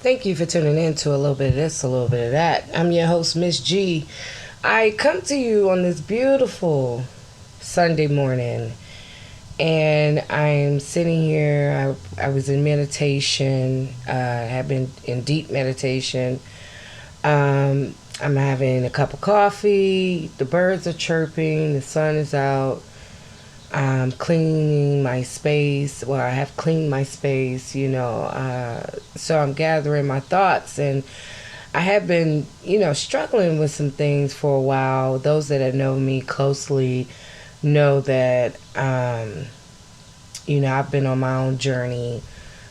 Thank you for tuning in to a little bit of this, a little bit of that. I'm your host, Ms.G. I come to you on this beautiful Sunday morning, and I'm sitting here. I was in meditation. Have been in deep meditation. I'm having a cup of coffee. The birds are chirping. The sun is out. I'm cleaning my space. Well, I have cleaned my space, so I'm gathering my thoughts. And I have been, struggling with some things for a while. Those that know me closely know that, I've been on my own journey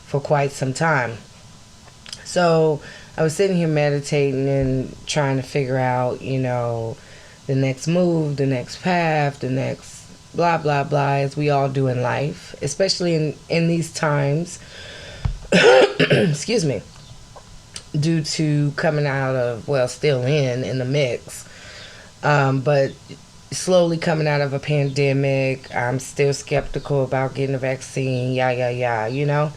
for quite some time. So I was sitting here meditating and trying to figure out, the next move, the next path, the next blah blah blah, as we all do in life, especially in these times. Excuse me. Due to coming out of, well, still in the mix, but slowly coming out of a pandemic. I'm still skeptical about getting a vaccine. Yeah.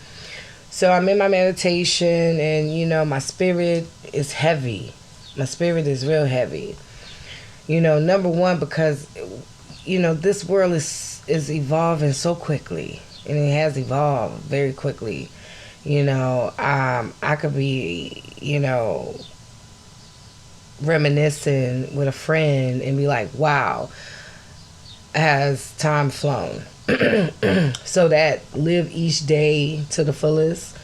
So I'm in my meditation, and my spirit is heavy. My spirit is real heavy. Number one, because this world is evolving so quickly, and it has evolved very quickly. I could be, reminiscing with a friend and be like, wow, has time flown? So that live each day to the fullest.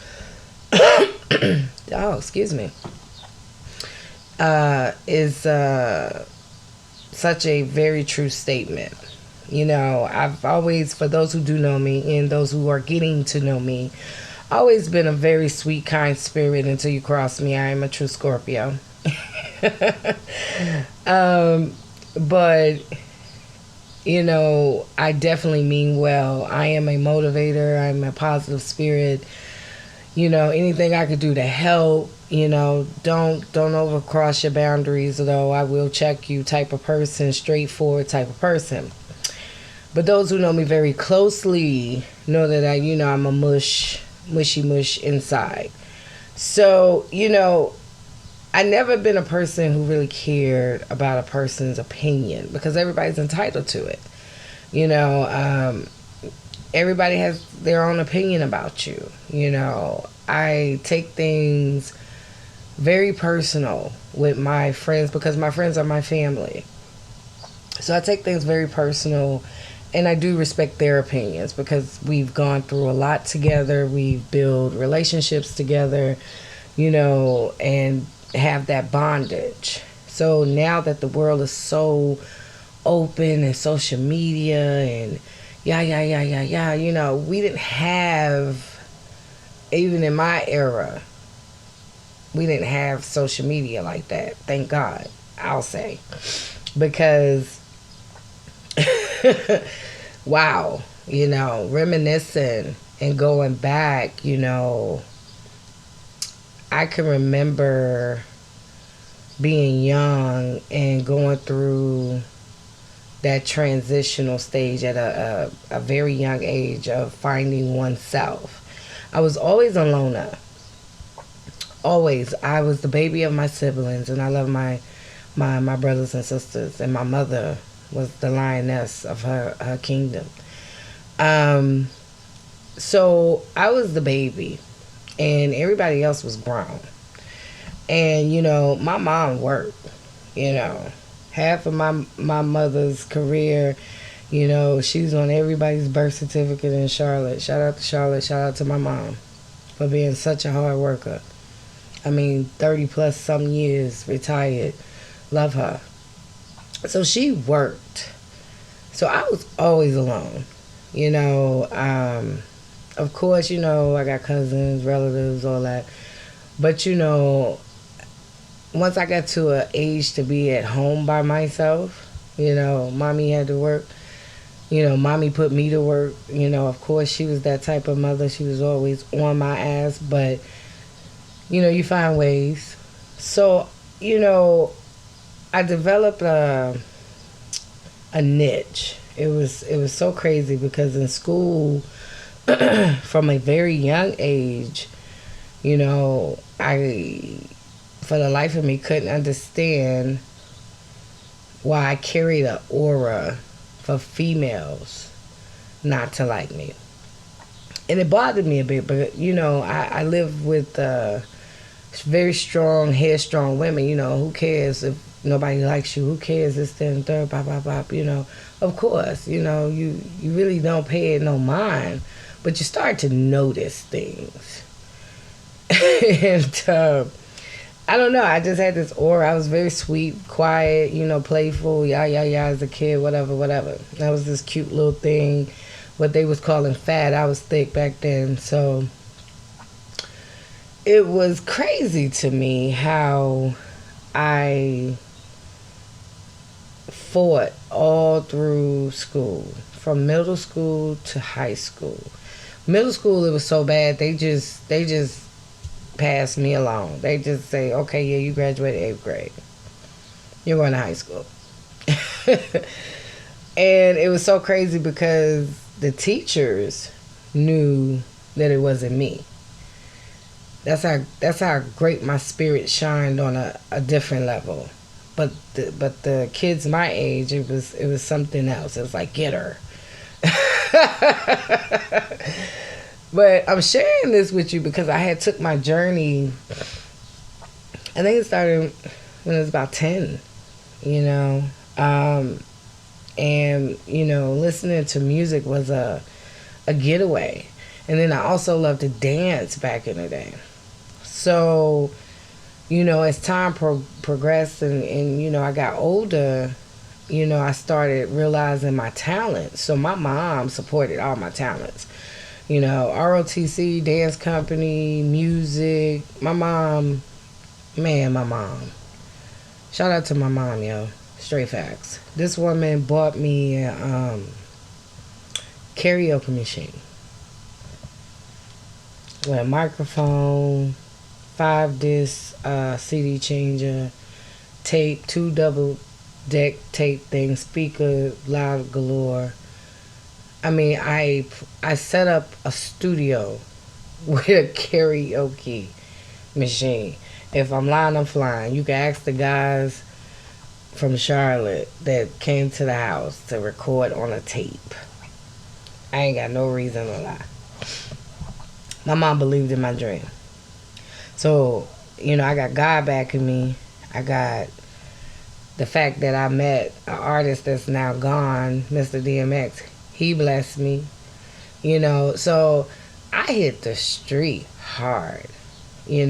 Oh, excuse me. Is such a very true statement. I've always, for those who do know me and those who are getting to know me, always been a very sweet, kind spirit until you cross me. I am a true Scorpio. But, I definitely mean well. I am a motivator. I'm a positive spirit. Anything I could do to help, don't overcross your boundaries, though I will check you type of person, straightforward type of person. But those who know me very closely know that I'm a mushy mush inside. So, I never been a person who really cared about a person's opinion, because everybody's entitled to it. Everybody has their own opinion about you. I take things very personal with my friends, because my friends are my family. So I take things very personal, and I do respect their opinions, because we've gone through a lot together. We've built relationships together, and have that bondage. So now that the world is so open, and social media and we didn't have, even in my era, we didn't have social media like that. Thank God, I'll say. Because wow, reminiscing and going back, I can remember being young and going through that transitional stage at a very young age of finding oneself. I was always a loner. Always. I was the baby of my siblings, and I love my brothers and sisters, and my mother was the lioness of her kingdom. So I was the baby, and everybody else was grown. And my mom worked. Half of my mother's career, she was on everybody's birth certificate in Charlotte. Shout out to Charlotte. Shout out to my mom for being such a hard worker. 30 plus some years retired. Love her. So she worked. So I was always alone. Of course, I got cousins, relatives, all that. But, once I got to an age to be at home by myself, mommy had to work. Mommy put me to work. Of course, she was that type of mother. She was always on my ass. But, you find ways. So, I developed a niche. It was so crazy, because in school, from a very young age, I, for the life of me, couldn't understand why I carried an aura for females not to like me. And it bothered me a bit, but I live with very strong, headstrong women. Who cares if nobody likes you? Who cares this, that, and third, blah, blah, blah. Of course, you really don't pay it no mind, but you start to notice things. And I don't know, I just had this aura. I was very sweet, quiet, playful, yeah, as a kid, whatever. I was this cute little thing, what they was calling fat. I was thick back then, so it was crazy to me how I fought all through school, from middle school to high school. Middle school, it was so bad, they just passed me along. They just say, okay, yeah, you graduated 8th grade. You're going to high school. And it was so crazy because the teachers knew that it wasn't me. That's how great my spirit shined on a different level. But the kids my age, it was something else. It was like, get her. But I'm sharing this with you because I had took my journey. I think it started when I was about 10, and listening to music was a getaway. And then I also loved to dance back in the day. So, as time progressed and I got older, I started realizing my talents. So my mom supported all my talents. ROTC, dance company, music. My mom. Shout out to my mom, yo. Straight facts. This woman bought me a karaoke machine with a microphone, 5-disc CD changer, tape, 2 double deck tape things, speaker, loud galore. I mean, I set up a studio with a karaoke machine. If I'm lying, I'm flying. You can ask the guys from Charlotte that came to the house to record on a tape. I ain't got no reason to lie. My mom believed in my dream. So, I got God backing me. I got the fact that I met an artist that's now gone, Mr. DMX. He blessed me, so I hit the street hard, and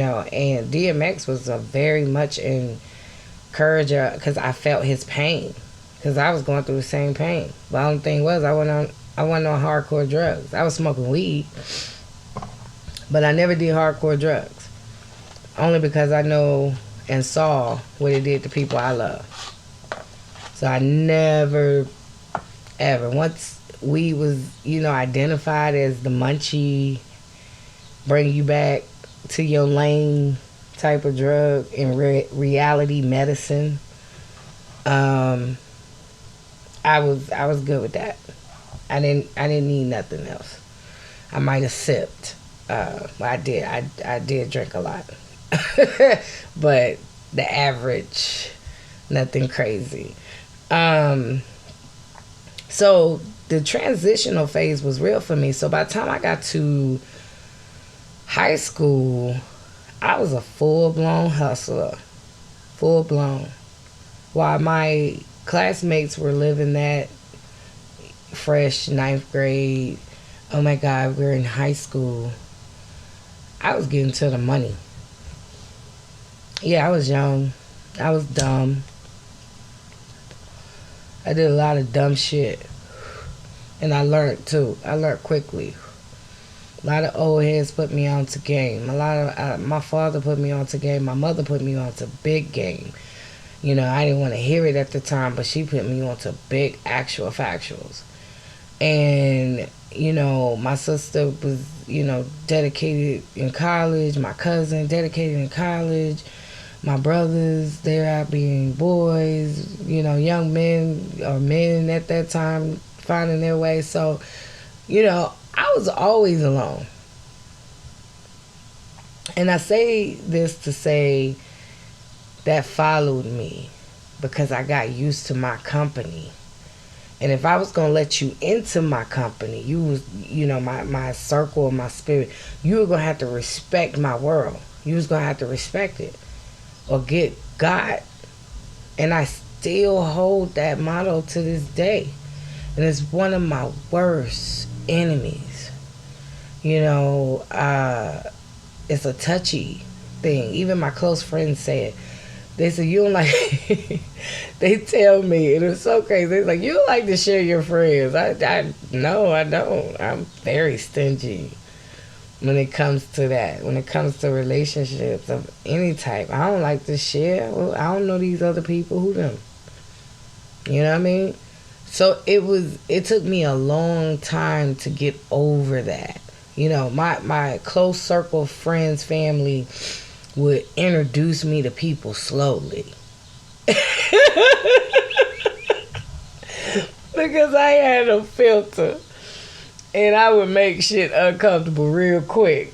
DMX was a very much encourager because I felt his pain, because I was going through the same pain. But the only thing was I wasn't on hardcore drugs. I was smoking weed, but I never did hardcore drugs, only because I know and saw what it did to people I love. So I never, ever, once weed was, identified as the munchie, bring you back to your lane type of drug in reality medicine, I was good with that. I didn't need nothing else. I might have sipped. I did drink a lot, but the average, nothing crazy. So the transitional phase was real for me. So by the time I got to high school, I was a full-blown hustler. Full-blown. While my classmates were living that fresh 9th grade, oh my God, we're in high school, I was getting to the money. Yeah, I was young. I was dumb. I did a lot of dumb shit. And I learned too. I learned quickly. A lot of old heads put me onto game. My father put me onto game. My mother put me onto big game. I didn't want to hear it at the time, but she put me onto big actual factuals. And, my sister was, dedicated in college. My cousin dedicated in college. My brothers, they're out being boys, young men or men at that time, finding their way. So, I was always alone. And I say this to say that followed me because I got used to my company. And if I was gonna let you into my company, you was, my circle, my spirit, you were gonna have to respect my world. You was gonna have to respect it or get God. And I still hold that motto to this day. And it's one of my worst enemies. It's a touchy thing. Even my close friends say it. They say, you don't like, they tell me, and it's so crazy. They're like, you don't like to share your friends. No, I don't. I'm very stingy when it comes to that. When it comes to relationships of any type, I don't like to share. Well, I don't know these other people. Who them? You know what I mean? So it took me a long time to get over that. My close circle of friends, family would introduce me to people slowly. Because I had a filter. And I would make shit uncomfortable real quick.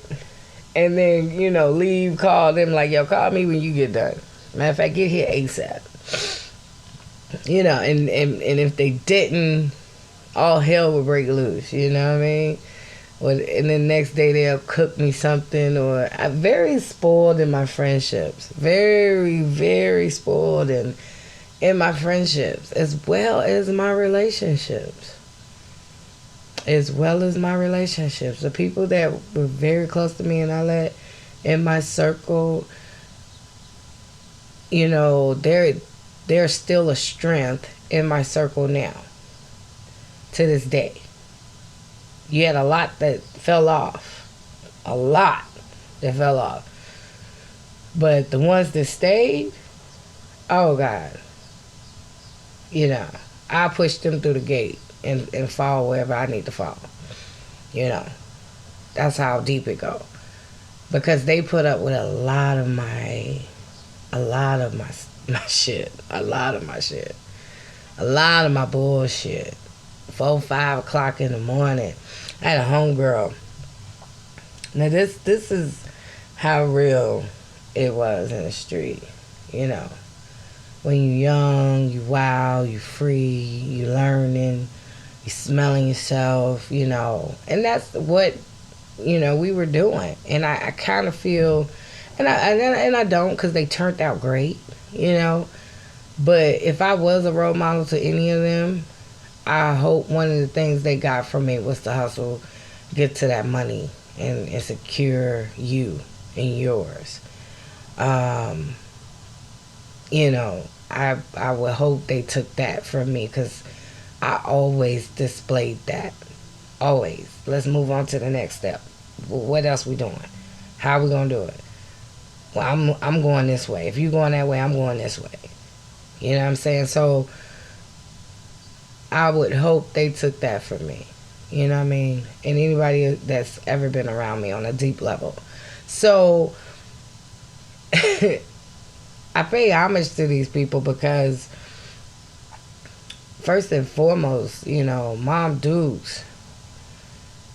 And then, leave, call them like, yo, call me when you get done. Matter of fact, get here ASAP. And if they didn't, all hell would break loose. You know what I mean? And then next day they'll cook me something. Or I'm very spoiled in my friendships. Very, very spoiled in my friendships. As well as my relationships. The people that were very close to me and I let in my circle, they're still a strength in my circle now. To this day. You had a lot that fell off. A lot that fell off. But the ones that stayed, oh God. I pushed them through the gate and fall wherever I need to fall. That's how deep it go. Because they put up with a lot of my shit. A lot of my shit. A lot of my bullshit. 4, 5 o'clock in the morning. I had a homegirl. Now this is how real it was in the street. When you young, you wild, you free, you learning, you smelling yourself, and that's what we were doing. And I kind of feel, and I don't, because they turned out great, But if I was a role model to any of them, I hope one of the things they got from me was to hustle, get to that money, and secure you and yours. I would hope they took that from me, because I always displayed that. Always. Let's move on to the next step. What else we doing? How we gonna do it? Well, I'm going this way. If you going that way, I'm going this way. You know what I'm saying? So I would hope they took that from me. You know what I mean? And anybody that's ever been around me on a deep level. So I pay homage to these people because first and foremost, Mom Dukes,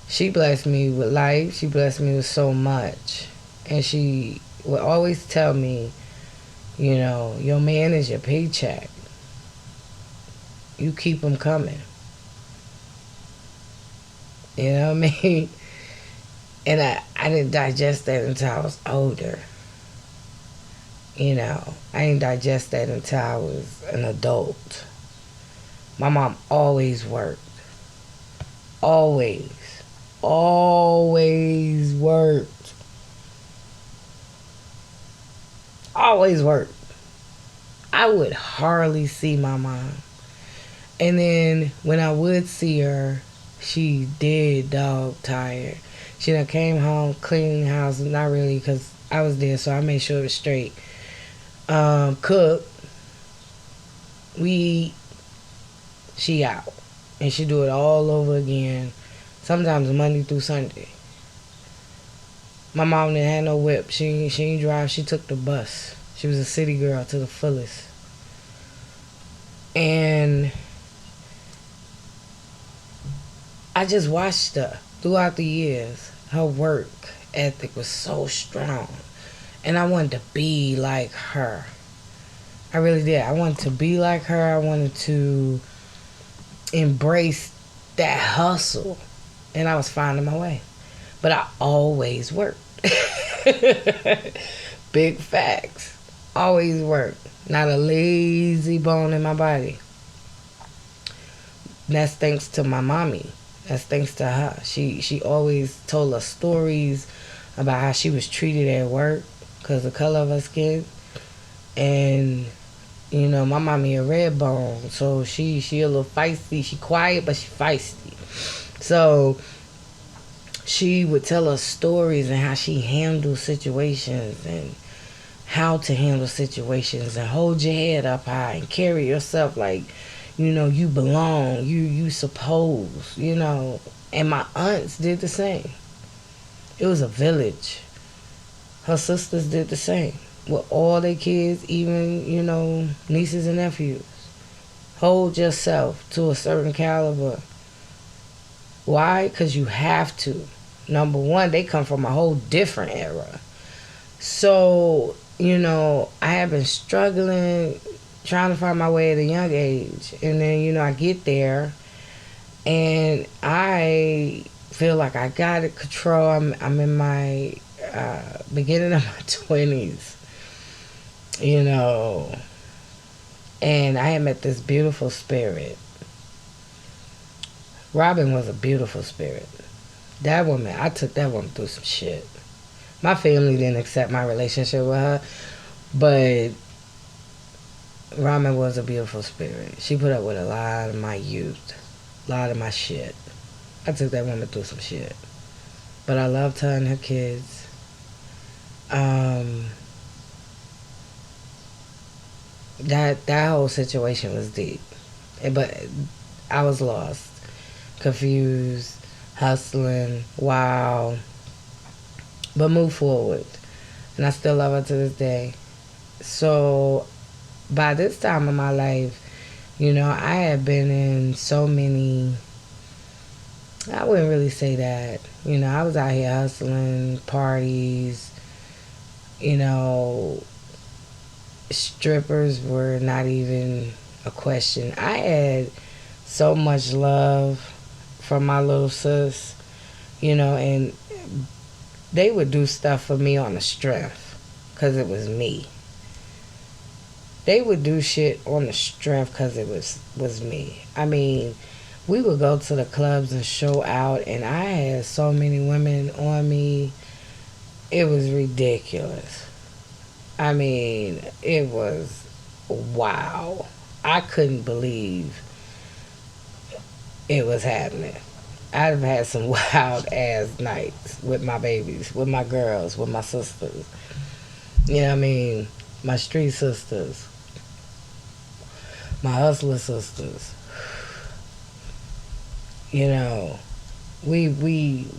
she blessed me with life. She blessed me with so much. And she would always tell me, your man is your paycheck. You keep them coming. You know what I mean? And I didn't digest that until I was older. I didn't digest that until I was an adult. My mom always worked. Always. Always worked. Always worked. I would hardly see my mom. And then when I would see her, she did dog tired. She done came home, cleaned the house. Not really, because I was there, so I made sure it was straight. Cook. We eat. She out. And she do it all over again. Sometimes Monday through Sunday. My mom didn't have no whip. She didn't drive. She took the bus. She was a city girl to the fullest. And I just watched her throughout the years. Her work ethic was so strong. And I wanted to be like her. I really did. I wanted to be like her. I wanted to embrace that hustle. And I was finding my way. But I always worked. Big facts. Always worked. Not a lazy bone in my body. That's thanks to my mommy. That's thanks to her. She always told us stories about how she was treated at work because of the color of her skin. And you know, my mommy a red bone, so she a little feisty. She quiet, but she feisty. So she would tell us stories and how she handled situations and how to handle situations and hold your head up high and carry yourself like, you know, you belong, you suppose, you know. And my aunts did the same. It was a village. Her sisters did the same with all their kids, even, you know, nieces and nephews. Hold yourself to a certain caliber. Why? Because you have to. Number one, they come from a whole different era. So, you know, I have been struggling, trying to find my way at a young age. And then, you know, I get there and I feel like I got it control. I'm in my beginning of my 20s, you know, and I had met this beautiful spirit. Robin was a beautiful spirit. That woman, I took that woman through some shit. My family didn't accept my relationship with her, but Robin was a beautiful spirit. She put up with a lot of my youth, a lot of my shit. I took that woman through some shit. But I loved her and her kids. That whole situation was deep. But I was lost, confused, hustling, wow. But move forward. And I still love her to this day. So by this time in my life, you know, I had been in so many, I wouldn't really say that. You know, I was out here hustling, parties, you know, strippers were not even a question. I had so much love from my little sis, you know, and they would do stuff for me on the strength because it was me. They would do shit on the strength because it was me. I mean, we would go to the clubs and show out, and I had so many women on me. It was ridiculous. I mean, it was wow. I couldn't believe it was happening. I've had some wild ass nights with my babies, with my girls, with my sisters. You know what I mean? My street sisters, my hustler sisters. You know, we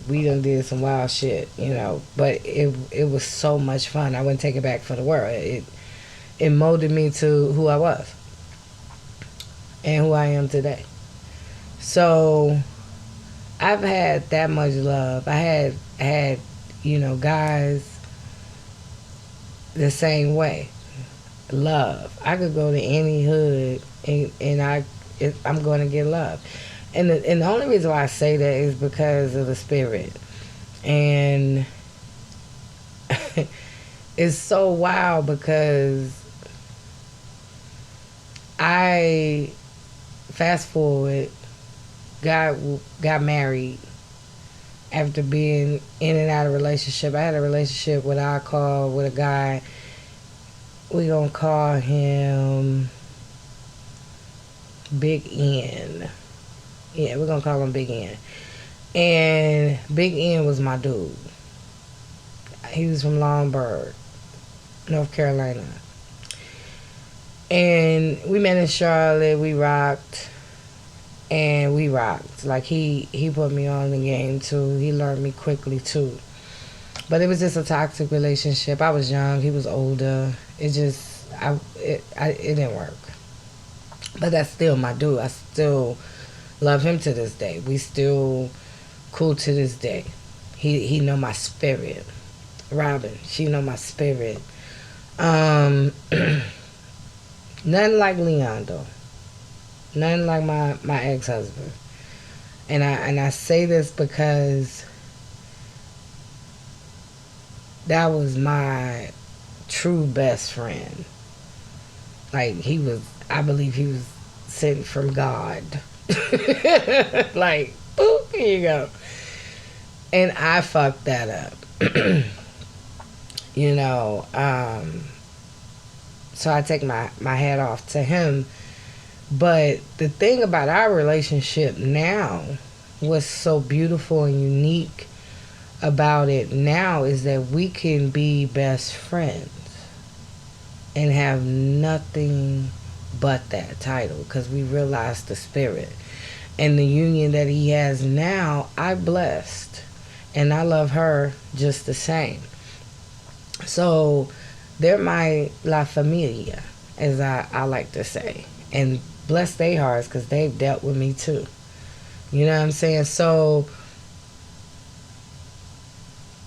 done did some wild shit, you know, but it was so much fun. I wouldn't take it back for the world. It molded me to who I was and who I am today. So I've had that much love. I had, you know, guys the same way. Love. I could go to any hood and I'm going to get love. And the only reason why I say that is because of the spirit. And it's so wild because I fast forward got married after being in and out of relationship. I had a relationship with a guy. We gonna call him Big N. Yeah, we're gonna call him Big N. And Big N was my dude. He was from Longburg, North Carolina. And we met in Charlotte. We rocked. And we rocked. Like, he put me on the game, too. He learned me quickly, too. But it was just a toxic relationship. I was young. He was older. It didn't work. But that's still my dude. I still love him to this day. We still cool to this day. He know my spirit. Robin, she know my spirit. Um, Nothing like Leon though. Nothing like my ex husband. And I say this because that was my true best friend. Like he was, I believe he was sent from God. Like, boop, here you go. And I fucked that up. you know, so I take my hat off to him. But the thing about our relationship now, what's so beautiful and unique about it now is that we can be best friends and have nothing but that title because we realize the spirit and the union that he has now. I blessed and I love her just the same. So they're my la familia, as I like to say, and bless their hearts because they've dealt with me too. You know what I'm saying? So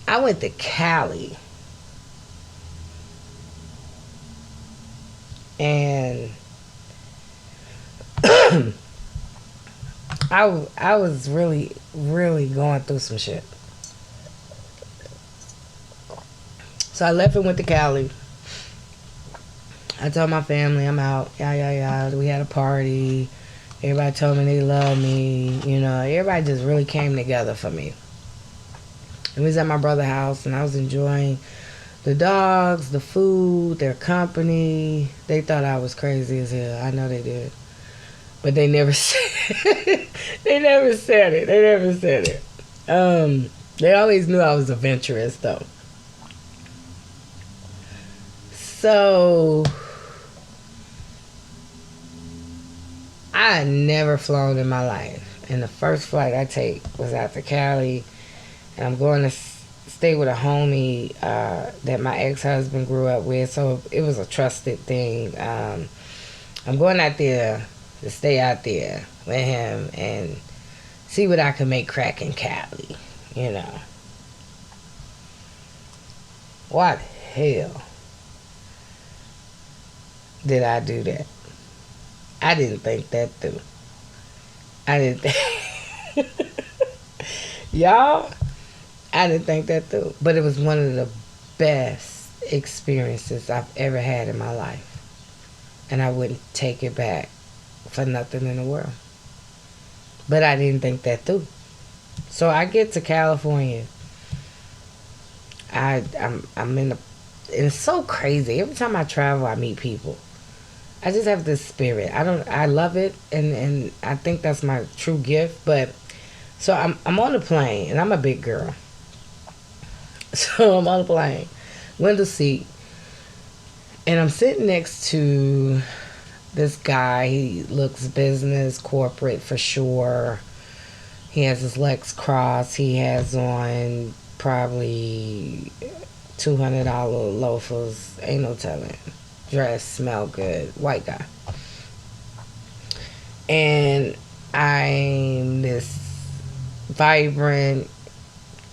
I went to Cali and I was really going through some shit. So I left and went to Cali. I told my family I'm out. Yeah. We had a party. Everybody told me they love me. You know, everybody just really came together for me. And we was at my brother's house, and I was enjoying the dogs, the food, their company. They thought I was crazy as hell. I know they did. But they never said they never said it. They never said it. They always knew I was adventurous, though. So I had never flown in my life. And the first flight I take was out to Cali. And I'm going to stay with a homie that my ex-husband grew up with. So it was a trusted thing. I'm going out there to stay out there with him and see what I can make crack in Cali. You know. What hell did I do that? I didn't think that through. I didn't think... Y'all, I didn't think that through. But it was one of the best experiences I've ever had in my life. And I wouldn't take it back for nothing in the world. But I didn't think that through. So I get to California. I'm in the... And it's so crazy. Every time I travel, I meet people. I just have this spirit. I love it, and I think that's my true gift. But so I'm on the plane, and I'm a big girl. So I'm on the plane, window seat, and I'm sitting next to this guy. He looks business, corporate for sure. He has his legs crossed. He has on probably $200 loafers. Ain't no telling. Dress, smell good, white guy. And I'm this vibrant,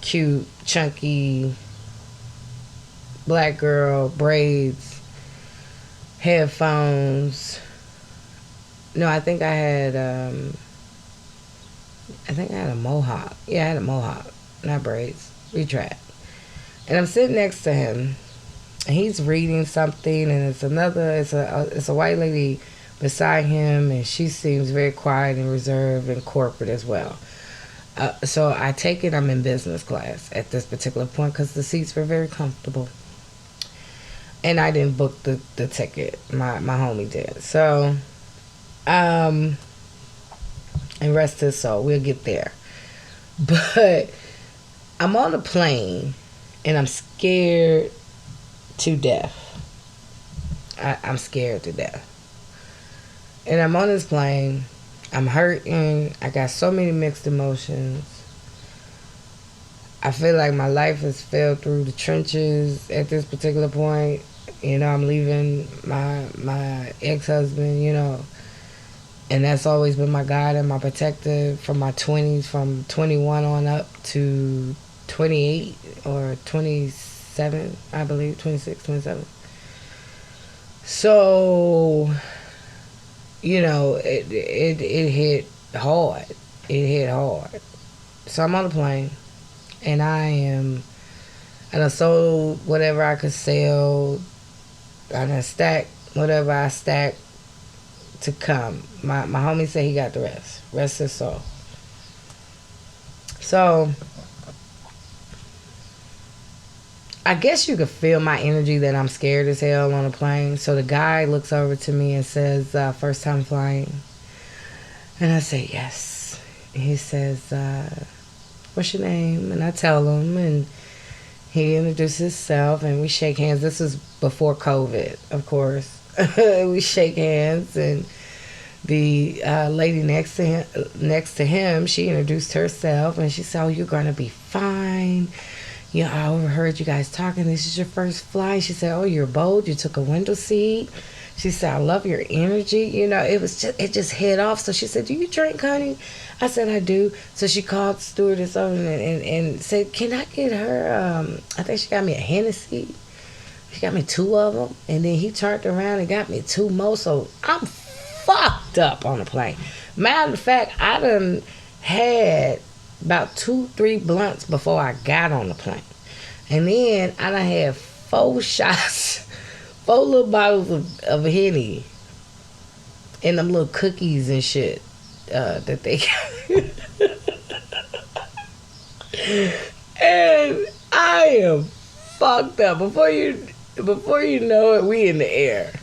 cute, chunky black girl, braids, headphones. No, I think I had a mohawk. Yeah, I had a mohawk, not braids. Retract. And I'm sitting next to him. He's reading something, and it's a white lady beside him, and she seems very quiet and reserved and corporate as well. So I take it I'm in business class at this particular point because the seats were very comfortable, and I didn't book the ticket. My homie did. So, and rest his soul. We'll get there. But I'm on a plane, and I'm scared to death. I'm scared to death. And I'm on this plane. I'm hurting. I got so many mixed emotions. I feel like my life has fell through the trenches at this particular point. You know, I'm leaving my ex-husband, you know. And that's always been my guide and my protector from my 20s, from 21 on up to 28 or 27, I believe, 26, 27. So, it hit hard. It hit hard. So I'm on the plane, and I sold whatever I could sell. I done stacked whatever I stacked to come. My homie said he got the rest. Rest his soul. So I guess you could feel my energy that I'm scared as hell on a plane. So the guy looks over to me and says, first time flying. And I say, yes. He says, what's your name? And I tell him, and he introduces himself, and we shake hands. This is before COVID, of course. We shake hands, and the lady next to him, she introduced herself, and she said, "Oh, you're gonna be fine. I overheard you guys talking. This is your first flight." She said, "Oh, you're bold. You took a window seat." She said, "I love your energy." It just hit off. So she said, "Do you drink, honey?" I said, "I do." So she called the stewardess over and said, "Can I get her?" I think she got me a Hennessy. She got me 2 of them, and then he turned around and got me 2 more. So I'm fucked up on the plane. Matter of fact, I done had about 2, 3 blunts before I got on the plane, and then I done had 4 shots, 4 little bottles of Henny, and them little cookies and shit that they got. And I am fucked up. Before you know it, we in the air.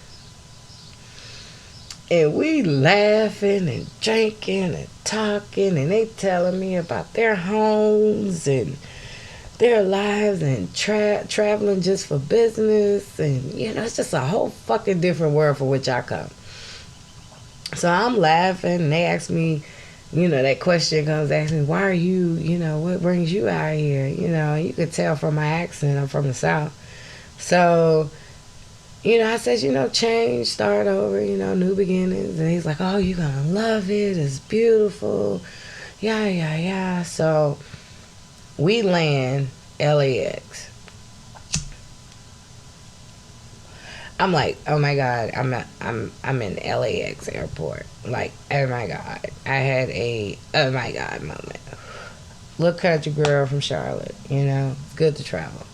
And we laughing and drinking and talking, and they telling me about their homes and their lives and traveling just for business. And, it's just a whole fucking different world for which I come. So I'm laughing, and they ask me, that question comes asking me, why are you, what brings you out here? You could tell from my accent, I'm from the South. So, I said, change, start over, new beginnings. And he's like, oh, you're going to love it. It's beautiful. Yeah. So we land LAX. I'm like, oh my God, I'm in LAX airport. Like, oh my God. I had a oh my God moment. Little country girl from Charlotte, it's good to travel.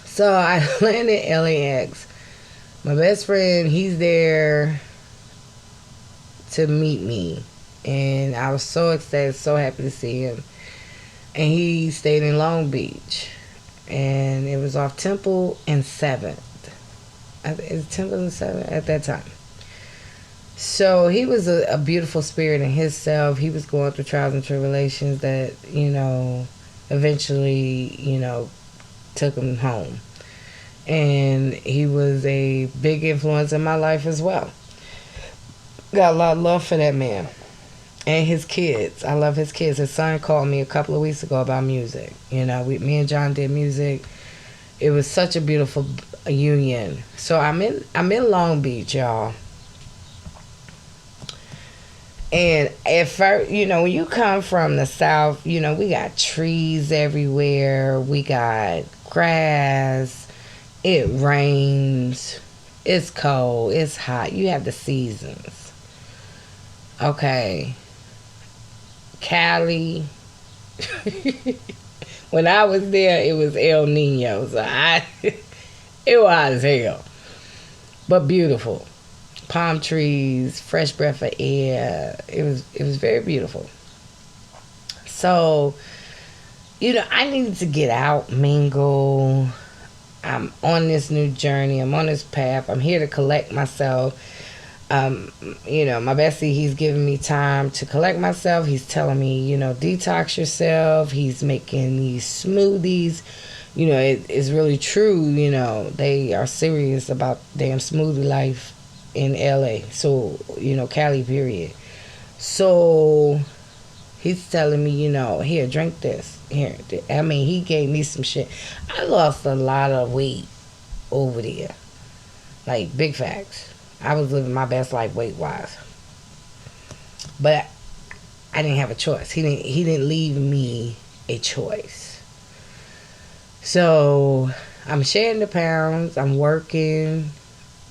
So I landed LAX. My best friend, he's there to meet me. And I was so excited, so happy to see him. And he stayed in Long Beach. And it was off Temple and 7th. It's Temple and 7th at that time. So he was a beautiful spirit in himself. He was going through trials and tribulations that, eventually, took him home. And he was a big influence in my life as well. Got a lot of love for that man. And his kids. I love his kids. His son called me a couple of weeks ago about music. Me and John did music. It was such a beautiful union. So I'm in Long Beach, y'all. And at first, when you come from the South, we got trees everywhere. We got grass. It rains. It's cold. It's hot. You have the seasons. Okay. Cali. When I was there, it was El Nino. So it was hell. But beautiful. Palm trees, fresh breath of air. It was very beautiful. So, I needed to get out, mingle. I'm on this new journey. I'm on this path. I'm here to collect myself. My bestie, he's giving me time to collect myself. He's telling me, detox yourself. He's making these smoothies. It's really true. They are serious about damn smoothie life in LA. So, Cali, period. So he's telling me, here, drink this. Here. He gave me some shit. I lost a lot of weight over there. Like, big facts. I was living my best life weight-wise. But I didn't have a choice. He didn't leave me a choice. So I'm shedding the pounds, I'm working,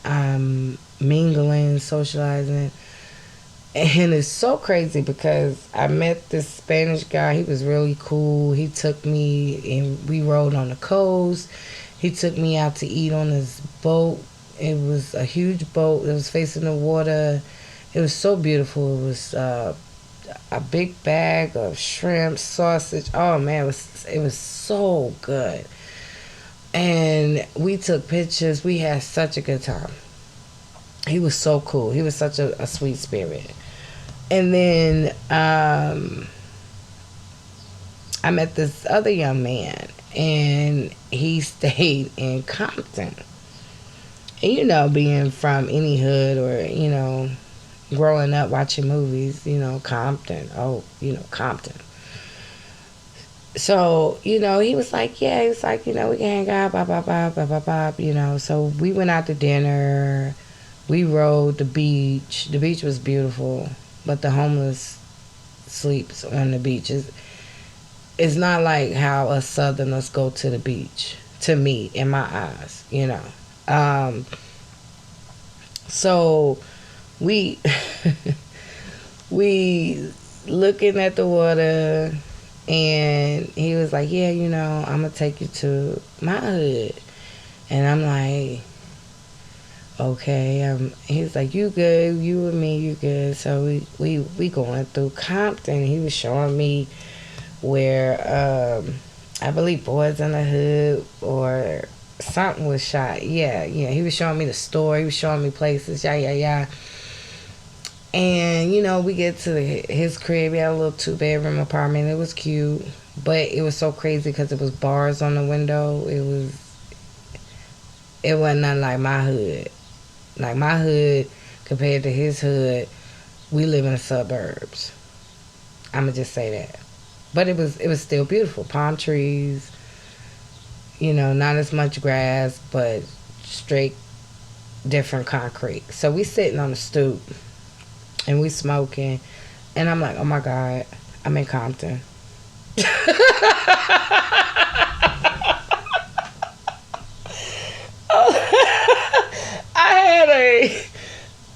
I'm mingling, socializing. And it's so crazy because I met this Spanish guy. He was really cool. He took me and we rode on the coast. He took me out to eat on his boat. It was a huge boat. It was facing the water. It was so beautiful. It was a big bag of shrimp, sausage. Oh man, it was so good. And we took pictures. We had such a good time. He was so cool. He was such a sweet spirit. And then I met this other young man, and he stayed in Compton. And being from any hood or, growing up watching movies, Compton. Oh, Compton. So, he was like, yeah, he was like, we can hang out, blah, blah, blah, blah, blah, blah, So we went out to dinner. We rode the beach. The beach was beautiful, but the homeless sleeps on the beach. It's not like how us Southerners go to the beach, to me, in my eyes, So we we looking at the water, and he was like, yeah, I'm going to take you to my hood. And I'm like, okay. He's like, you good, you and me, you good. So we going through Compton. He was showing me where I believe Boys in the Hood or something was shot. Yeah. He was showing me the store. He was showing me places. Yeah. And we get to his crib. He had a little 2-bedroom apartment. It was cute, but it was so crazy because it was bars on the window. It wasn't nothing like my hood. Like my hood compared to his hood, we live in the suburbs. I'ma just say that. But it was still beautiful. Palm trees, not as much grass, but straight different concrete. So we sitting on the stoop and we smoking, and I'm like, oh my God, I'm in Compton.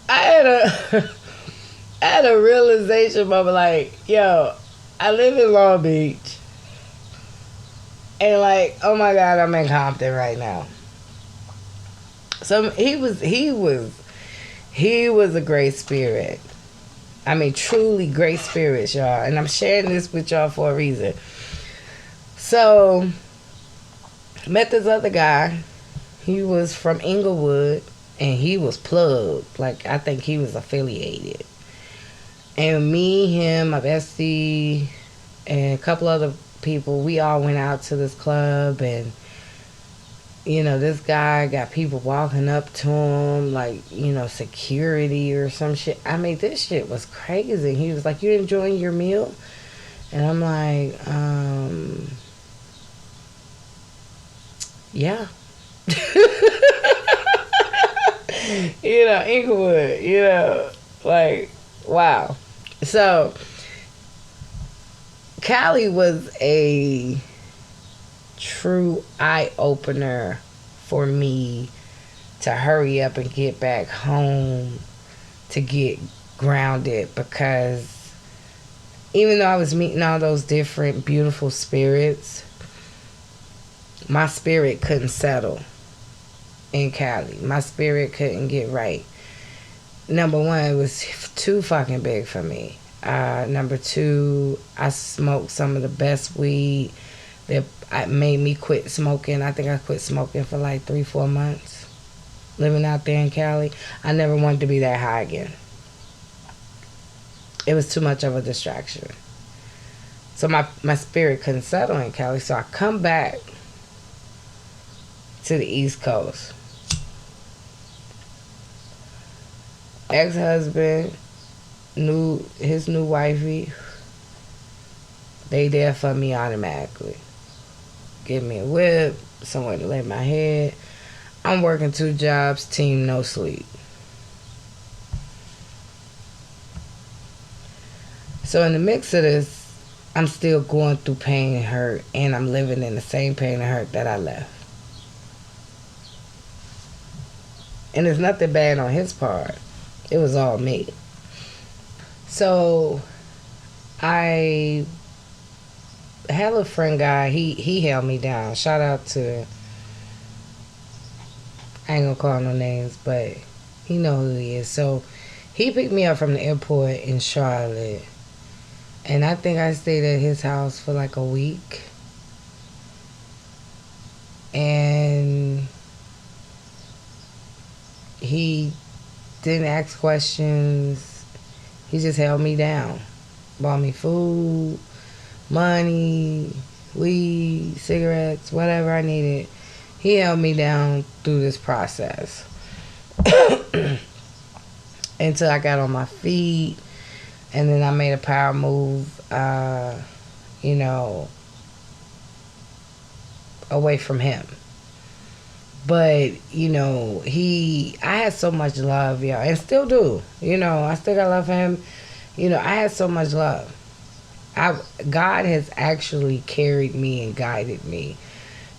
I had a realization moment, like, yo, I live in Long Beach, and like, oh my God, I'm in Compton right now. So he was a great spirit. I mean, truly great spirits, y'all. And I'm sharing this with y'all for a reason. So, met this other guy. He was from Inglewood, and he was plugged. Like, I think he was affiliated. And me, him, my bestie, and a couple other people, we all went out to this club, and this guy got people walking up to him, like, security or some shit. I mean, this shit was crazy. He was like, you enjoying your meal? And I'm like, yeah. Inglewood, like, wow. So, Cali was a true eye-opener for me to hurry up and get back home, to get grounded, because even though I was meeting all those different beautiful spirits, my spirit couldn't settle in Cali. My spirit couldn't get right. Number one, it was too fucking big for me. Number two, I smoked some of the best weed that made me quit smoking. I think I quit smoking for like 3-4 months living out there in Cali. I never wanted to be that high again. It was too much of a distraction. So my spirit couldn't settle in Cali. So I come back to the East Coast. Ex-husband, his new wifey, they there for me automatically. Give me a whip, somewhere to lay my head. I'm working 2 jobs, team no sleep. So in the mix of this, I'm still going through pain and hurt, and I'm living in the same pain and hurt that I left. And there's nothing bad on his part. It was all me. So I had a friend guy, he held me down. Shout out to, I ain't gonna call no names, but he know who he is. So he picked me up from the airport in Charlotte, and I think I stayed at his house for like a week. And he didn't ask questions. He just held me down. Bought me food, money, weed, cigarettes, whatever I needed. He held me down through this process until I got on my feet, and then I made a power move, you know, away from him. But, you know, I had so much love, y'all, and still do. You know, I still got love for him. You know, I had so much love. God has actually carried me and guided me,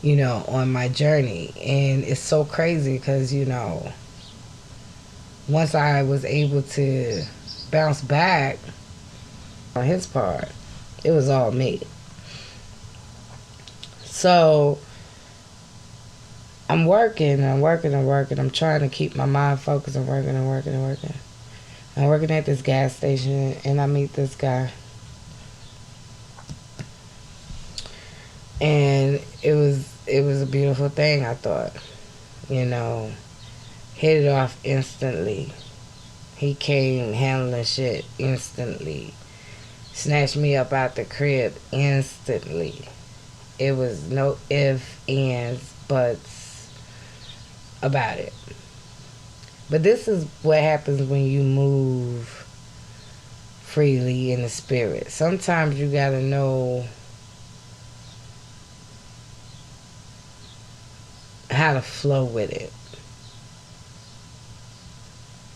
you know, on my journey. And it's so crazy because, you know, once I was able to bounce back on his part, it was all me. So I'm working. I'm trying to keep my mind focused. I'm working. I'm working at this gas station, and I meet this guy. And it was a beautiful thing, I thought. You know, hit it off instantly. He came handling shit instantly. Snatched me up out the crib instantly. It was no ifs, ands, buts about it. But this is what happens when you move freely in the spirit. Sometimes you gotta know how to flow with it.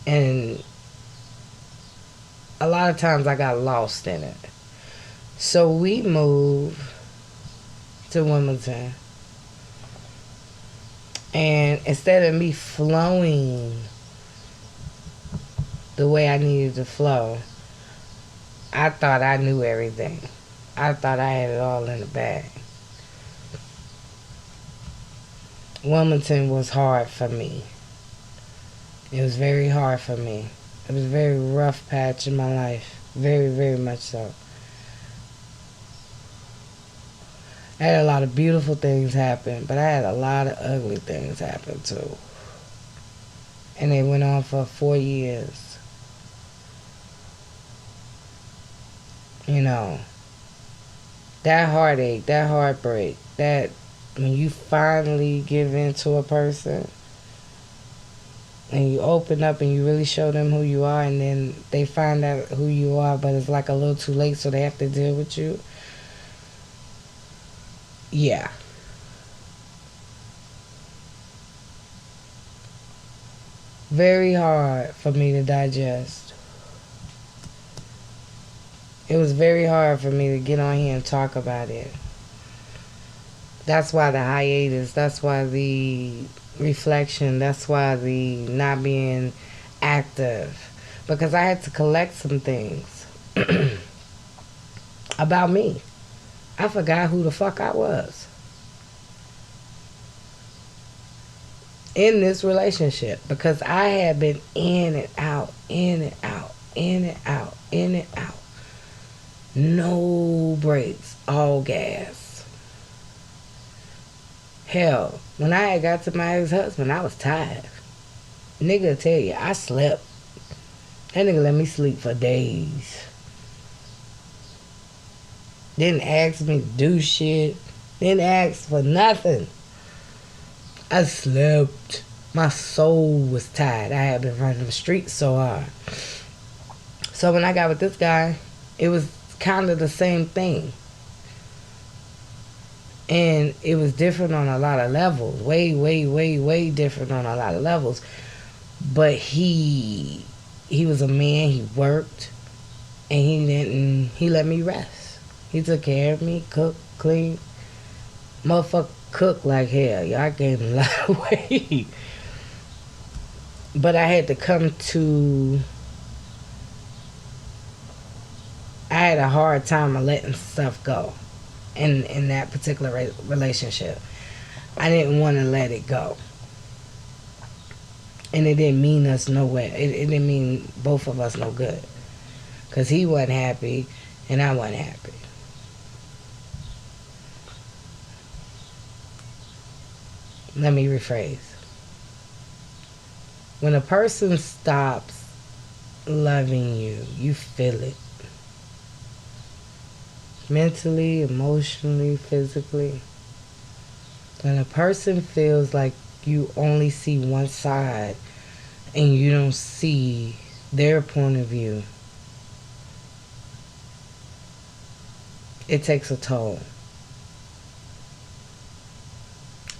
And a lot of times I got lost in it. So we moved to Wilmington. And instead of me flowing the way I needed to flow, I thought I knew everything. I thought I had it all in the bag. Wilmington was hard for me. It was very hard for me. It was a very rough patch in my life. Very, very much so. I had a lot of beautiful things happen, but I had a lot of ugly things happen too. And they went on for 4 years. You know, that heartache, that heartbreak, that when you finally give in to a person and you open up and you really show them who you are, and then they find out who you are, but it's like a little too late, so they have to deal with you. Yeah. Very hard for me to digest. It was very hard for me to get on here and talk about it. That's why the hiatus, that's why the reflection, that's why the not being active. Because I had to collect some things about me. I forgot who the fuck I was in this relationship, because I had been in and out, in and out, in and out, in and out. No brakes, all gas. Hell, when I had got to my ex-husband, I was tired. Nigga tell you, I slept. That nigga let me sleep for days. Didn't ask me to do shit. Didn't ask for nothing. I slept. My soul was tired. I had been running the streets so hard. So when I got with this guy, it was kind of the same thing. And it was different on a lot of levels. Way, way, way, way different on a lot of levels. But he was a man, he worked, and he let me rest. He took care of me, cooked, clean. Motherfucker cooked like hell. I gained a lot of weight. But I had to come to... I had a hard time of letting stuff go in that particular relationship. I didn't want to let it go. And it didn't mean us no way. It didn't mean both of us no good. Because he wasn't happy and I wasn't happy. Let me rephrase. When a person stops loving you, you feel it. Mentally, emotionally, physically. When a person feels like you only see one side and you don't see their point of view, it takes a toll.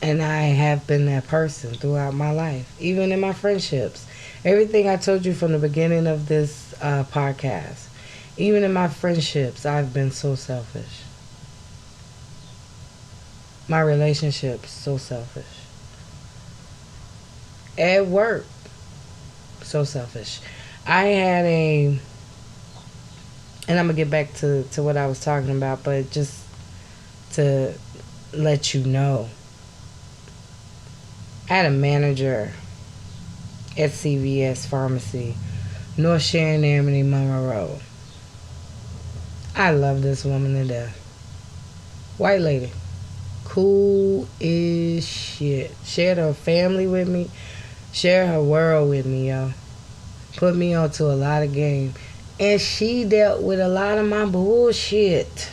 And I have been that person throughout my life, even in my friendships. Everything I told you from the beginning of this podcast, even in my friendships, I've been so selfish. My relationships, so selfish. At work, so selfish. I had and I'm going to get back to what I was talking about, but just to let you know, I had a manager at CVS Pharmacy, North Sharon, Amity, Monroe. I love this woman to death. White lady. Cool as shit. Shared her family with me. Shared her world with me, yo. Put me onto a lot of game. And she dealt with a lot of my bullshit.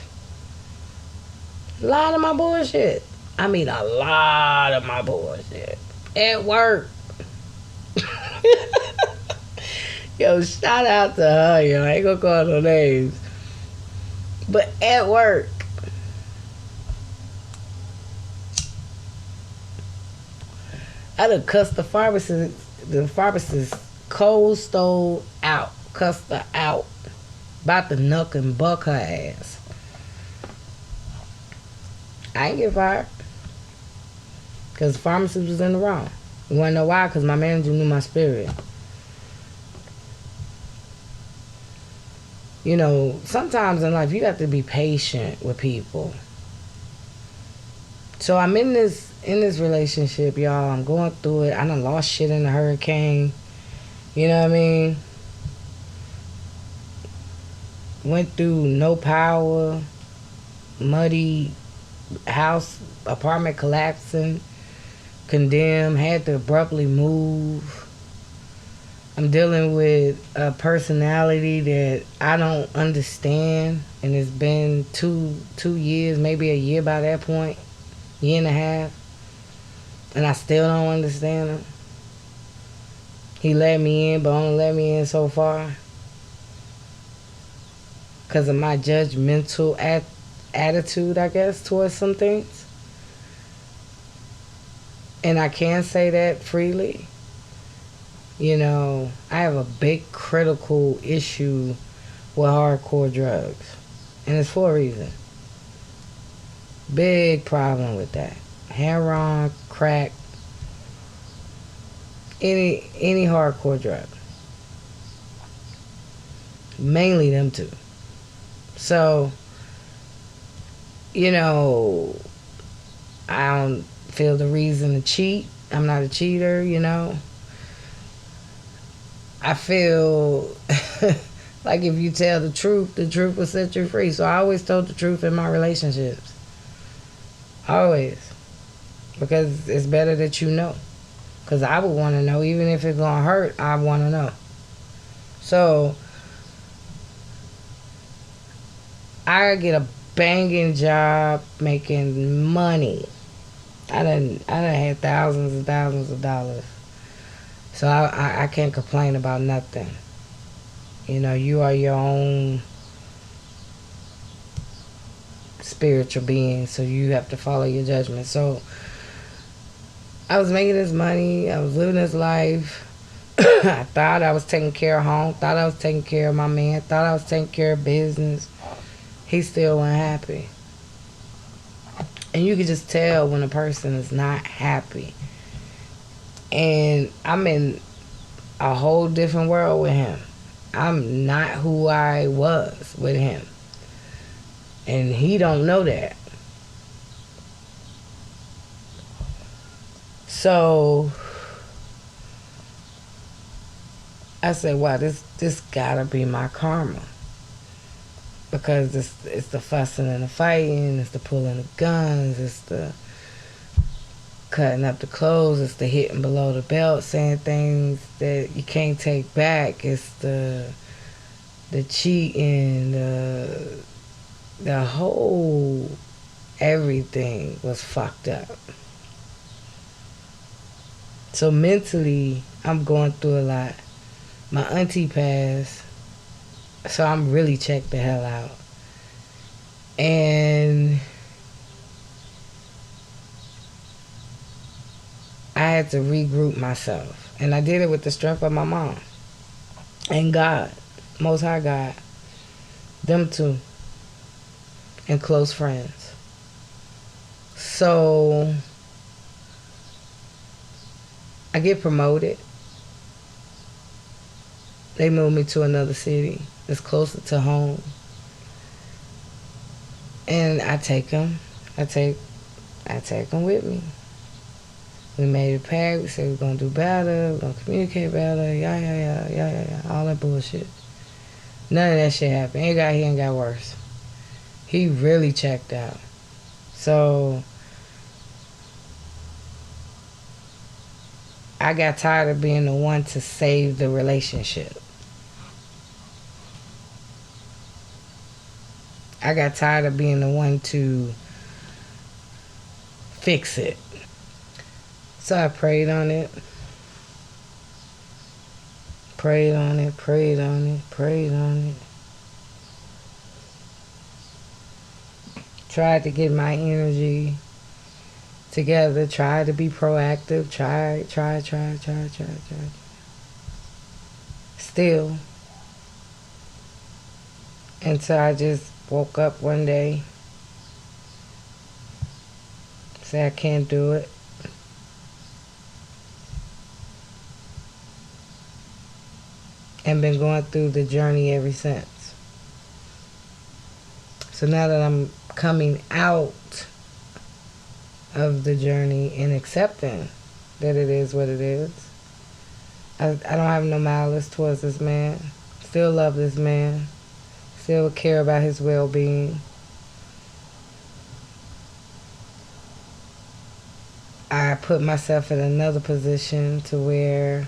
A lot of my bullshit. I mean, a lot of my bullshit. At work. Yo, shout out to her, yo. I ain't gonna call no names. But at work. I done cussed the pharmacist cold stove out. Cussed her out. About to knuck and buck her ass. I ain't get fired. Because the pharmacist was in the wrong. You want to know why? Because my manager knew my spirit. You know, sometimes in life you have to be patient with people. So I'm in this relationship, y'all. I'm going through it. I done lost shit in the hurricane. You know what I mean? Went through no power, muddy house, apartment collapsing, condemned, had to abruptly move. I'm dealing with a personality that I don't understand, and it's been two years, maybe a year by that point, year and a half, and I still don't understand him. He let me in, but only let me in so far because of my judgmental attitude, I guess, towards some things. And I can say that freely. You know, I have a big critical issue with hardcore drugs. And it's for a reason. Big problem with that. Heroin, crack, any hardcore drug. Mainly them two. So, you know, I don't feel the reason to cheat. I'm not a cheater, you know. I feel like if you tell the truth will set you free. So I always told the truth in my relationships. Always. Because it's better that you know. Because I would want to know. Even if it's going to hurt, I want to know. So I get a banging job making money. I done had thousands and thousands of dollars. So I can't complain about nothing. You know, you are your own spiritual being, so you have to follow your judgment. So I was making this money. I was living this life. I thought I was taking care of home. Thought I was taking care of my man. Thought I was taking care of business. he still wasn't happy. And you can just tell when a person is not happy. And I'm in a whole different world with him. I'm not who I was with him. And he don't know that. So I said, wow, this gotta be my karma. Because it's the fussing and the fighting, it's the pulling of guns, it's the cutting up the clothes, it's the hitting below the belt, saying things that you can't take back, it's the cheating, the whole everything was fucked up. So mentally, I'm going through a lot. My auntie passed, so I'm really checked the hell out. And I had to regroup myself. And I did it with the strength of my mom. And God, Most High God, them two, and close friends. So I get promoted. They moved me to another city. It's closer to home. And I take them. I take them with me. We made a pact. We said we're going to do better. We're going to communicate better. Yeah. All that bullshit. None of that shit happened. He ain't got worse. He really checked out. So I got tired of being the one to save the relationship. I got tired of being the one to fix it. So I prayed on it. Prayed on it. Tried to get my energy together. Tried to be proactive. Tried. Still. Until I just woke up one day. Said I can't do it. And been going through the journey ever since. So now that I'm coming out of the journey and accepting that it is what it is, I don't have no malice towards this man. Still love this man. Still care about his well-being. I put myself in another position to where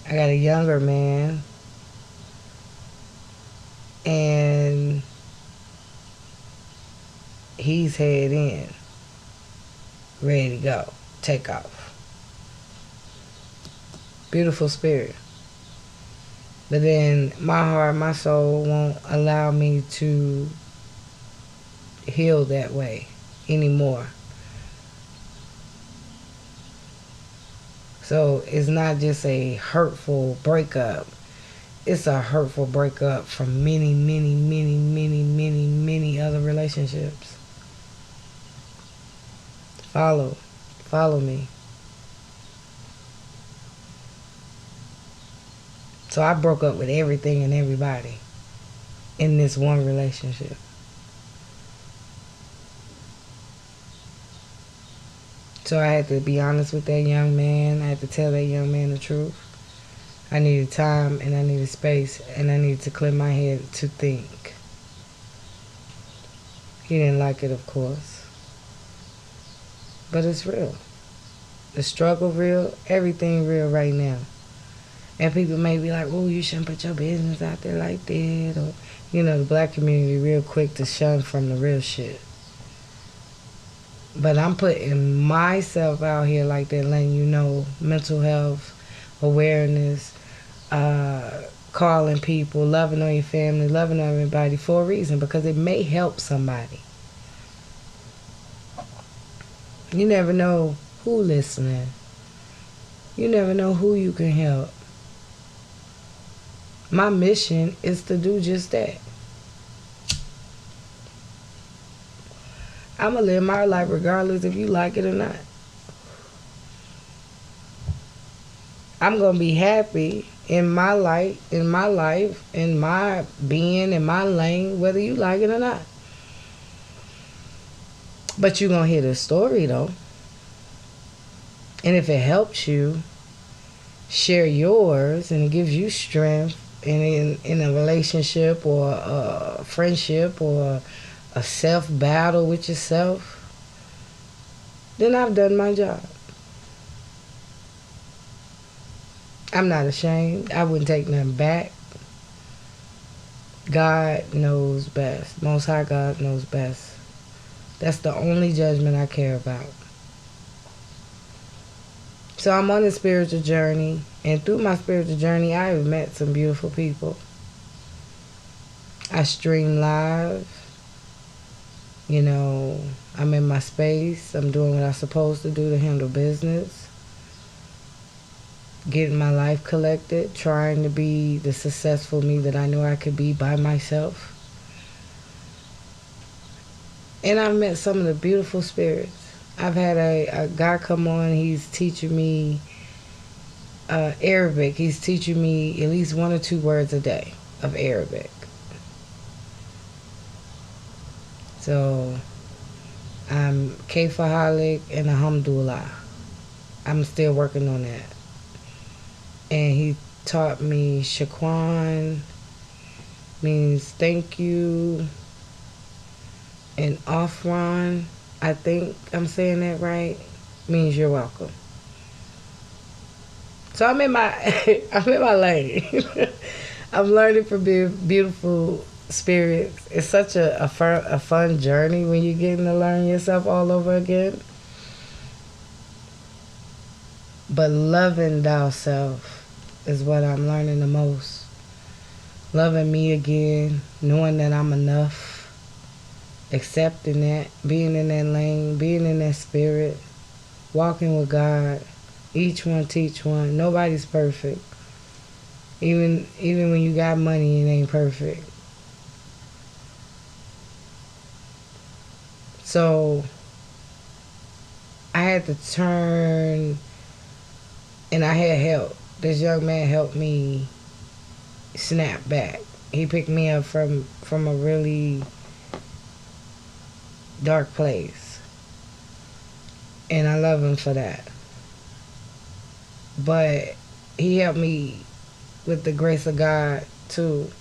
I got a younger man, and he's head in, ready to go, take off. Beautiful spirit. But then my heart, my soul won't allow me to heal that way anymore. So it's not just a hurtful breakup. It's a hurtful breakup from many other relationships. Follow me. So I broke up with everything and everybody in this one relationship. So I had to be honest with that young man. I had to tell that young man the truth. I needed time and I needed space and I needed to clear my head to think. He didn't like it, of course. But it's real. The struggle real, everything real right now. And people may be like, oh, you shouldn't put your business out there like that. Or, the black community real quick to shun from the real shit. But I'm putting myself out here like that, letting you know mental health, awareness, calling people, loving on your family, loving on everybody for a reason, because it may help somebody. You never know who listening. You never know who you can help. My mission is to do just that. I'm going to live my life regardless if you like it or not. I'm going to be happy in my life, in my being, in my lane, whether you like it or not. But you're going to hear the story, though. And if it helps you, share yours and it gives you strength in a relationship or a friendship or a self-battle with yourself, then I've done my job. I'm not ashamed. I wouldn't take nothing back. God knows best. Most High God knows best. That's the only judgment I care about. So I'm on a spiritual journey, and through my spiritual journey, I have met some beautiful people. I stream live. You know, I'm in my space. I'm doing what I'm supposed to do to handle business. Getting my life collected, trying to be the successful me that I know I could be by myself. And I've met some of the beautiful spirits. I've had a guy come on, he's teaching me Arabic. He's teaching me at least 1 or 2 words a day of Arabic. So I'm Kafaholic and Alhamdulillah. I'm still working on that. And he taught me Shakwan, means thank you, and Afran, I think I'm saying that right, means you're welcome. So I'm in my lane. I'm learning from beautiful spirits. It's such a fun journey when you're getting to learn yourself all over again. But loving thyself is what I'm learning the most. Loving me again, knowing that I'm enough, accepting that, being in that lane, being in that spirit, walking with God. Each one teach one. Nobody's perfect. Even when you got money, it ain't perfect. So I had to turn, and I had help. This young man helped me snap back. He picked me up from a really dark place. And I love him for that. But he helped me with the grace of God to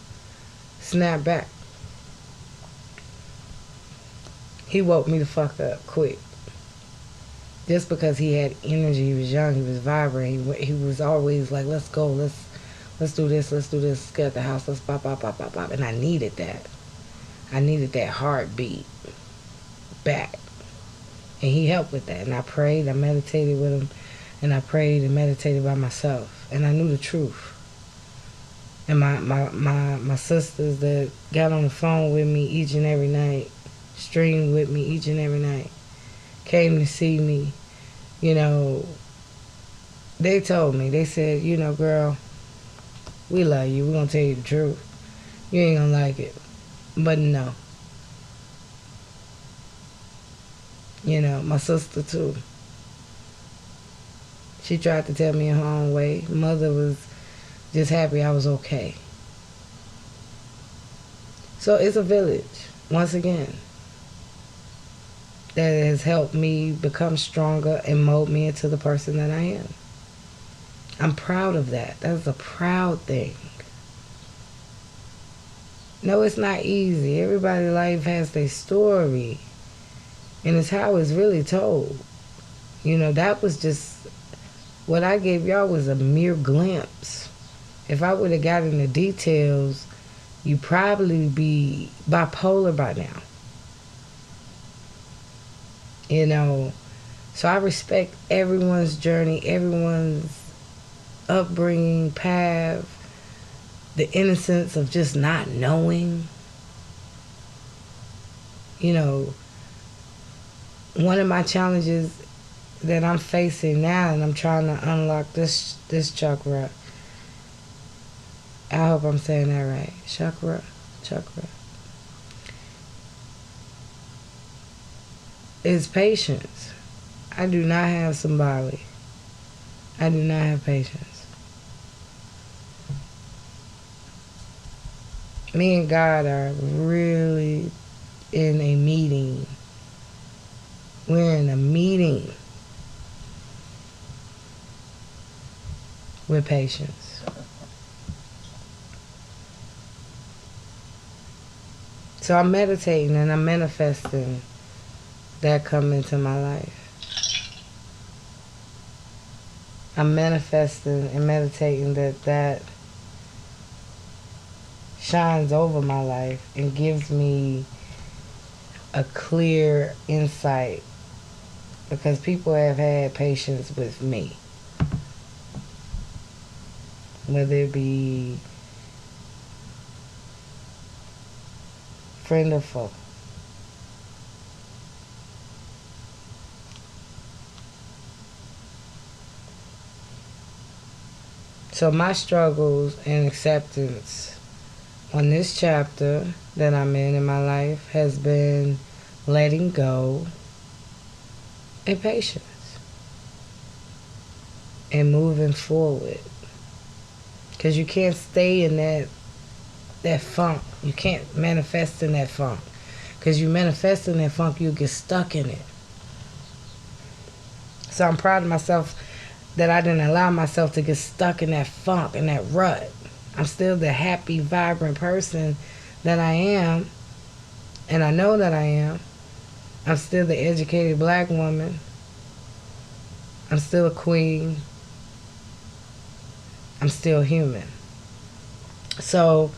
snap back. He woke me the fuck up quick. Just because he had energy, he was young, he was vibrant, he was always like, let's go, let's do this, let's get at the house, let's pop. And I needed that. I needed that heartbeat back. And he helped with that. And I prayed, I meditated with him, and I prayed and meditated by myself. And I knew the truth. And my sisters that got on the phone with me each and every night, streamed with me each and every night, came to see me, you know, they told me, they said, you know, girl, we love you. We're going to tell you the truth. You ain't going to like it. But no. You know, my sister too. She tried to tell me in her own way. Mother was just happy I was okay. So it's a village, once again, that has helped me become stronger and mold me into the person that I am. I'm proud of that. That's a proud thing. No, it's not easy. Everybody's life has their story. And it's how it's really told. You know, that was just, what I gave y'all was a mere glimpse. If I would have gotten the details, you'd probably be bipolar by now. You know, so I respect everyone's journey, everyone's upbringing, path, the innocence of just not knowing. You know, one of my challenges that I'm facing now, and I'm trying to unlock this chakra. I hope I'm saying that right. Chakra. is patience. I do not have somebody. I do not have patience. Me and God are really in a meeting. We're in a meeting with patience. So I'm meditating and I'm manifesting that come into my life. I'm manifesting and meditating that shines over my life and gives me a clear insight, because people have had patience with me, whether it be friend or foe. So my struggles and acceptance on this chapter that I'm in my life has been letting go and patience and moving forward. Because you can't stay in that funk. You can't manifest in that funk. Because you manifest in that funk, you get stuck in it. So I'm proud of myself that I didn't allow myself to get stuck in that funk, in that rut. I'm still the happy, vibrant person that I am, and I know that I am. I'm still the educated black woman. I'm still a queen. I'm still human. So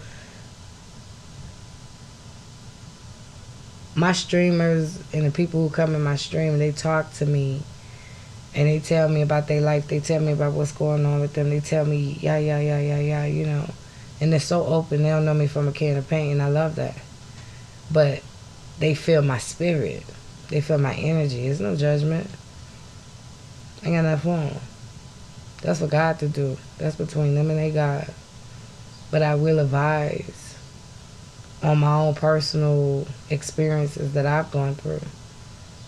my streamers and the people who come in my stream, they talk to me and they tell me about their life. They tell me about what's going on with them. They tell me, yeah, you know. And they're so open. They don't know me from a can of paint, and I love that. But they feel my spirit. They feel my energy. There's no judgment. I ain't got nothing for them. That's for God to do. That's between them and their God. But I will advise on my own personal experiences that I've gone through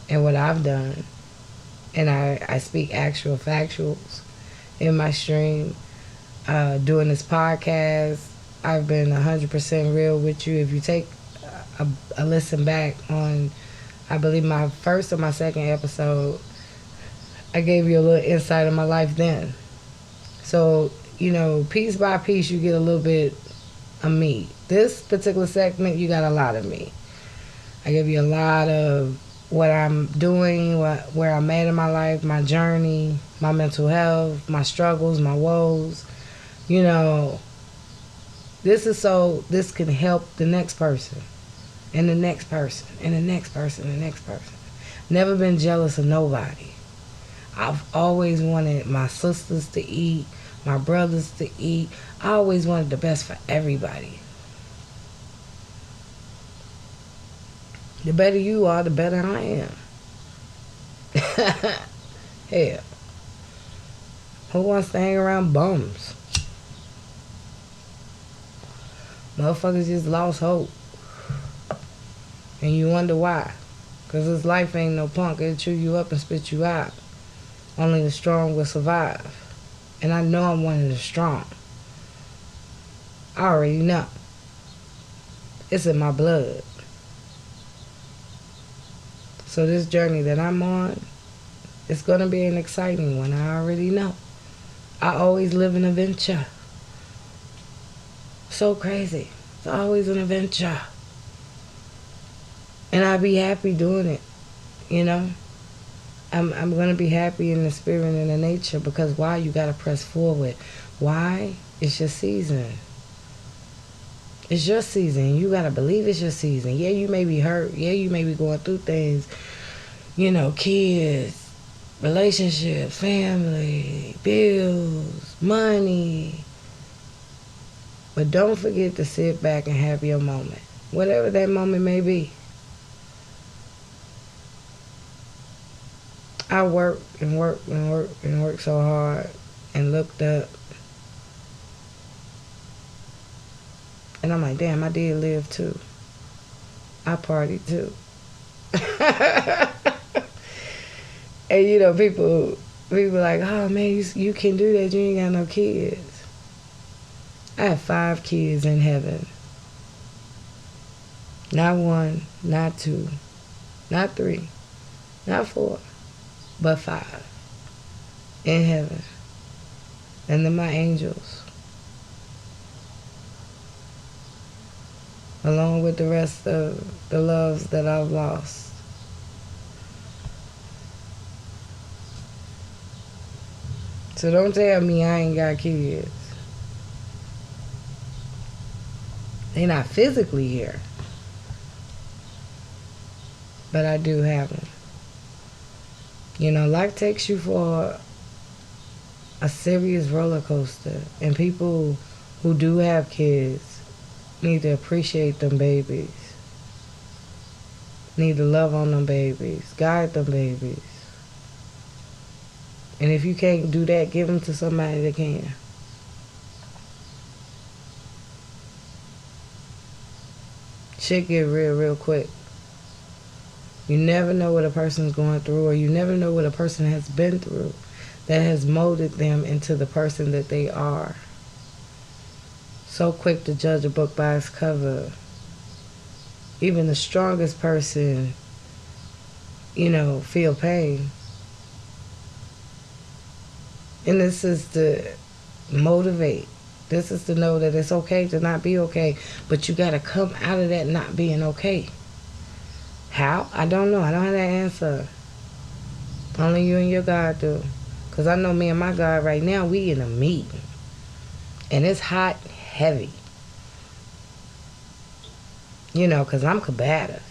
and what I've done. And I speak actual factuals in my stream. Doing this podcast, I've been 100% real with you. If you take a listen back on, I believe, my first or my second episode, I gave you a little insight of my life then. So, you know, piece by piece, you get a little bit of me. This particular segment, you got a lot of me. I give you a lot of what I'm doing, where I'm at in my life, my journey, my mental health, my struggles, my woes. You know, this is so this can help the next person, and the next person, and the next person, and the next person. Never been jealous of nobody. I've always wanted my sisters to eat, my brothers to eat. I always wanted the best for everybody. The better you are, the better I am. Hell, who wants to hang around bums? Motherfuckers just lost hope. And you wonder why. Because this life ain't no punk. It'll chew you up and spit you out. Only the strong will survive. And I know I'm one of the strong. I already know. It's in my blood. So this journey that I'm on, it's going to be an exciting one. I already know. I always live an adventure. So crazy. It's always an adventure. And I'll be happy doing it. You know? I'm going to be happy in the spirit and the nature, because why? You got to press forward. Why? It's your season. It's your season. You got to believe it's your season. Yeah, you may be hurt. Yeah, you may be going through things. You know, kids, relationships, family, bills, money. But don't forget to sit back and have your moment. Whatever that moment may be. I worked and worked and worked and worked so hard and looked up. And I'm like, damn, I did live too. I partied too. And people like, oh man, you can do that. You ain't got no kids. I have 5 kids in heaven. Not 1, not 2, not 3, not 4, but 5 in heaven. And then my angels, along with the rest of the loves that I've lost. So don't tell me I ain't got kids. They're not physically here, but I do have them. Life takes you for a serious roller coaster, and people who do have kids need to appreciate them babies, need to love on them babies, guide them babies. And if you can't do that, give them to somebody that can. Shit get real quick. You never know what a person's going through, or you never know what a person has been through that has molded them into the person that they are. So quick to judge a book by its cover. Even the strongest person, feel pain. And this is to motivate. This is to know that it's okay to not be okay, but you got to come out of that not being okay. How? I don't know. I don't have that answer. Only you and your God do. Because I know me and my God right now, we in a meeting. And it's hot, heavy. Because I'm combative.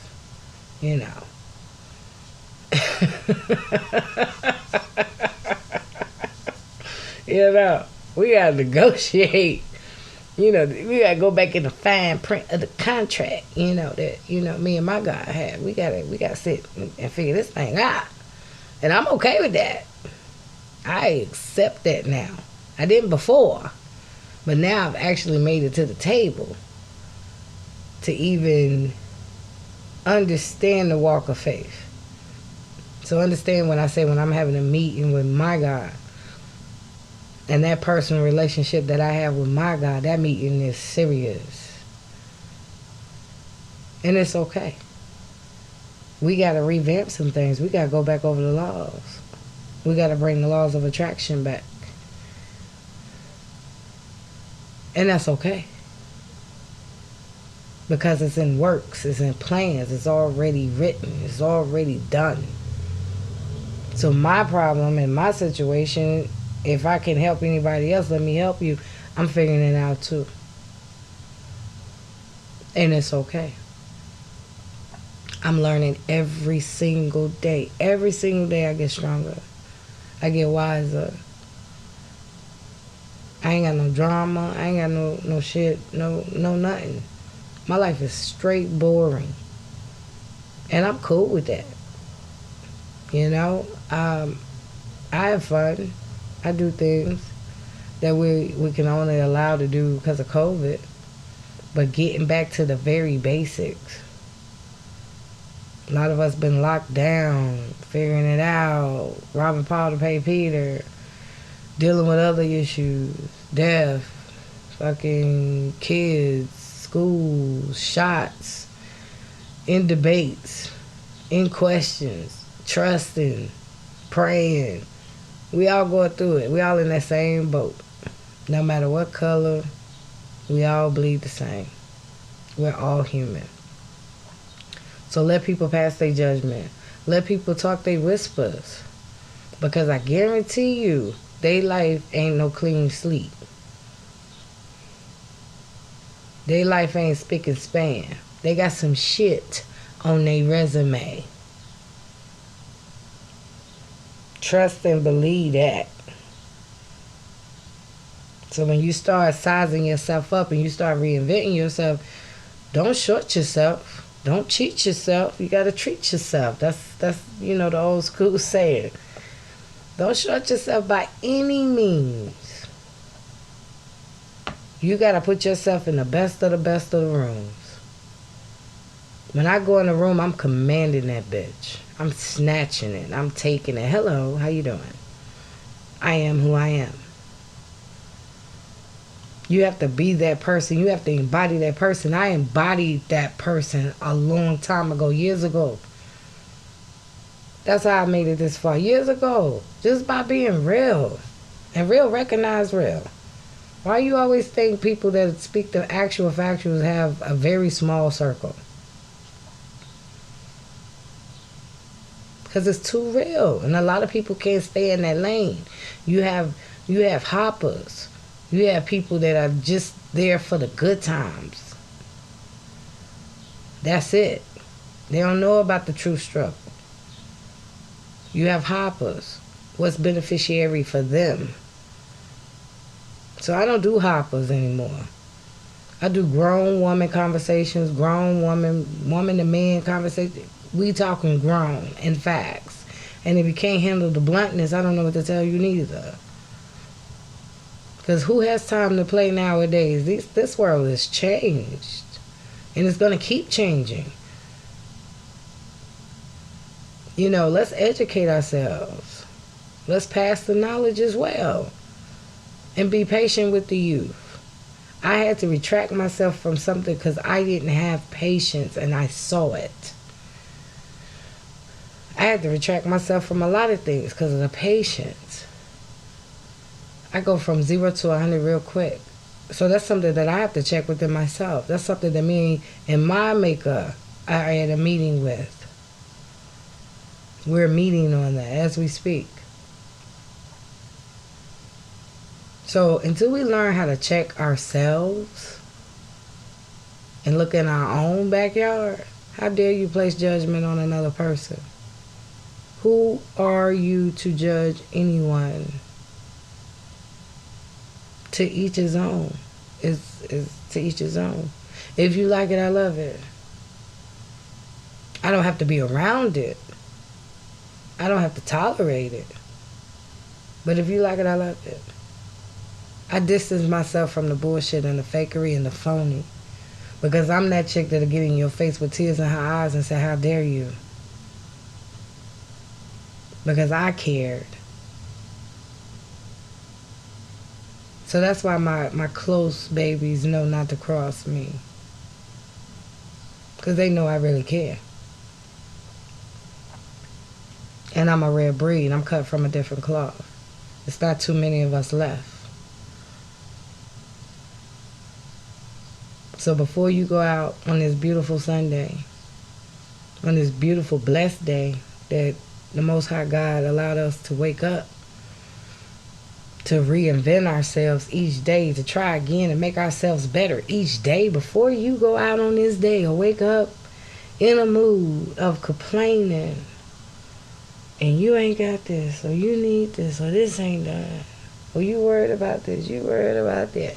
We got to negotiate. We got to go back in the fine print of the contract, that, me and my God had. We got to sit and figure this thing out. And I'm okay with that. I accept that now. I didn't before. But now I've actually made it to the table to even understand the walk of faith. So understand when I say when I'm having a meeting with my God, and that personal relationship that I have with my God, that meeting is serious. And it's okay. We got to revamp some things. We got to go back over the laws. We got to bring the laws of attraction back. And that's okay. Because it's in works, it's in plans, it's already written, it's already done. So my problem and my situation, if I can help anybody else, let me help you. I'm figuring it out too. And it's okay. I'm learning every single day. Every single day I get stronger. I get wiser. I ain't got no drama. I ain't got no shit. No nothing. My life is straight boring. And I'm cool with that. I have fun. I do things that we can only allow to do because of COVID. But getting back to the very basics. A lot of us been locked down, figuring it out, robbing Paul to pay Peter, dealing with other issues, death, fucking kids, schools, shots, in debates, in questions, trusting, praying. We all going through it. We all in that same boat. No matter what color, we all bleed the same. We're all human. So let people pass their judgment. Let people talk their whispers. Because I guarantee you, their life ain't no clean sleep. Their life ain't spick and span. They got some shit on their resume. Trust and believe that. So when you start sizing yourself up and you start reinventing yourself, don't short yourself. Don't cheat yourself. You got to treat yourself. That's the old school saying. Don't short yourself by any means. You got to put yourself in the best of the rooms. When I go in a room, I'm commanding that bitch. I'm snatching it. I'm taking it. Hello, how you doing? I am who I am. You have to be that person. You have to embody that person. I embodied that person a long time ago, years ago. That's how I made it this far, years ago. Just by being real. And real recognize real. Why you always think people that speak the actual factuals have a very small circle? Because it's too real. And a lot of people can't stay in that lane. You have hoppers. You have people that are just there for the good times. That's it. They don't know about the true struggle. You have hoppers. What's beneficiary for them? So I don't do hoppers anymore. I do grown woman conversations, grown woman to man conversations. We talking grown and facts. And if you can't handle the bluntness, I don't know what to tell you neither. Because who has time to play nowadays? This world has changed. And it's going to keep changing. You know, let's educate ourselves. Let's pass the knowledge as well. And be patient with the youth. I had to retract myself from something because I didn't have patience and I saw it. I had to retract myself from a lot of things because of the patience. I go from 0 to 100 real quick. So that's something that I have to check within myself. That's something that me and my maker are at a meeting with. We're meeting on that as we speak. So until we learn how to check ourselves and look in our own backyard, how dare you place judgment on another person? Who are you to judge anyone? To each his own. Is to each his own. If you like it, I love it. I don't have to be around it. I don't have to tolerate it. But if you like it, I love it. I distance myself from the bullshit and the fakery and the phony. Because I'm that chick that'll get in your face with tears in her eyes and say, how dare you? Because I cared. So that's why my close babies know not to cross me. Because they know I really care. And I'm a rare breed. I'm cut from a different cloth. It's not too many of us left. So before you go out on this beautiful Sunday, on this beautiful blessed day that the Most High God allowed us to wake up, to reinvent ourselves each day, to try again and make ourselves better each day, before you go out on this day or wake up in a mood of complaining and you ain't got this, or you need this, or this ain't done, or you worried about this, you worried about that,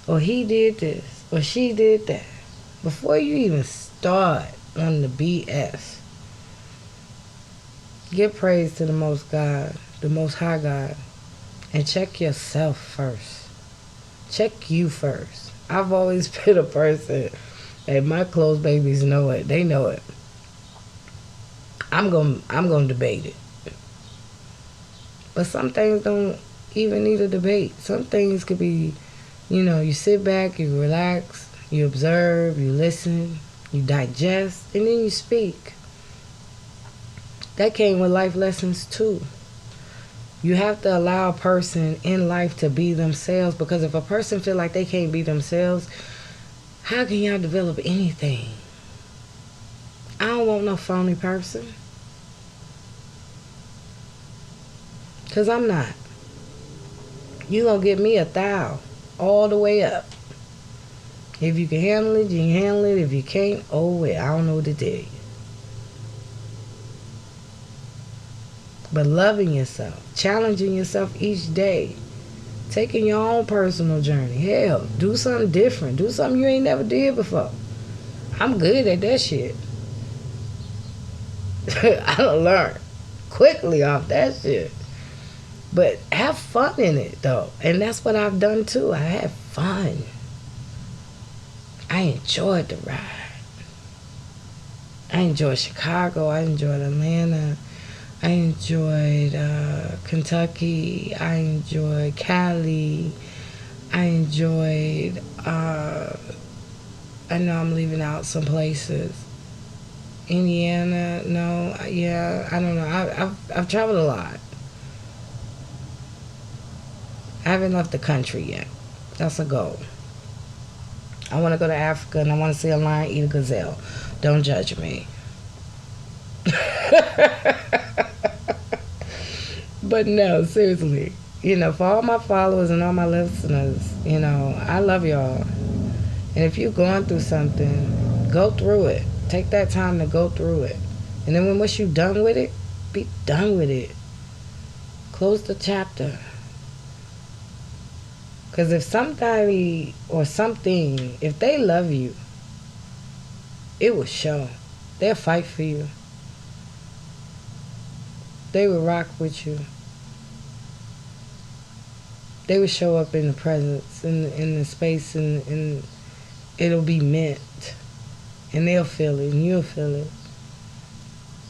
or he did this, or she did that. Before you even start on the BS, give praise to the Most God, the Most High God, and check yourself first. Check you first. I've always been a person, and my close babies know it. They know it. I'm gonna debate it. But some things don't even need a debate. Some things could be, you sit back, you relax, you observe, you listen, you digest, and then you speak. That came with life lessons too. You have to allow a person in life to be themselves, because if a person feel like they can't be themselves, how can y'all develop anything? I don't want no phony person. Because I'm not. You gonna get me 1,000 all the way up. If you can handle it, you can handle it. If you can't, oh well, I don't know what to tell you. But loving yourself, challenging yourself each day, taking your own personal journey. Hell, do something different. Do something you ain't never did before. I'm good at that shit. I done learned quickly off that shit. But have fun in it, though. And that's what I've done, too. I had fun. I enjoyed the ride. I enjoyed Chicago. I enjoyed Atlanta. I enjoyed Kentucky. I enjoyed Cali. I enjoyed. I know I'm leaving out some places. Indiana, no, yeah, I don't know. I've traveled a lot. I haven't left the country yet. That's a goal. I want to go to Africa and I want to see a lion eat a gazelle. Don't judge me. But no, seriously. For all my followers and all my listeners, I love y'all. And if you're going through something, go through it. Take that time to go through it. And then once you're done with it, be done with it. Close the chapter. Because if somebody or something, if they love you, it will show. They'll fight for you. They will rock with you. They will show up in the presence, in the space, and it'll be meant. And they'll feel it, and you'll feel it.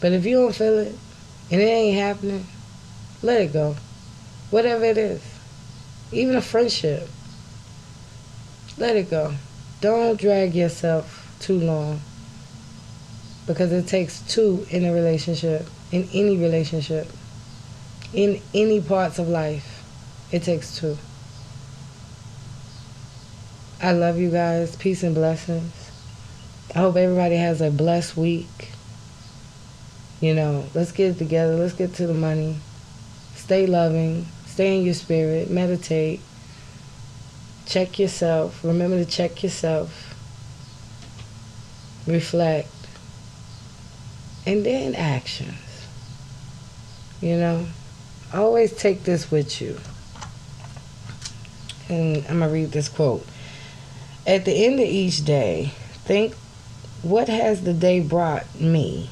But if you don't feel it, and it ain't happening, let it go. Whatever it is. Even a friendship. Let it go. Don't drag yourself too long. Because it takes two in a relationship. In any relationship. In any parts of life. It takes two. I love you guys. Peace and blessings. I hope everybody has a blessed week. Let's get it together. Let's get to the money. Stay loving. Stay in your spirit. Meditate. Check yourself. Remember to check yourself. Reflect. And then actions. Always take this with you. And I'm going to read this quote. At the end of each day, think, what has the day brought me?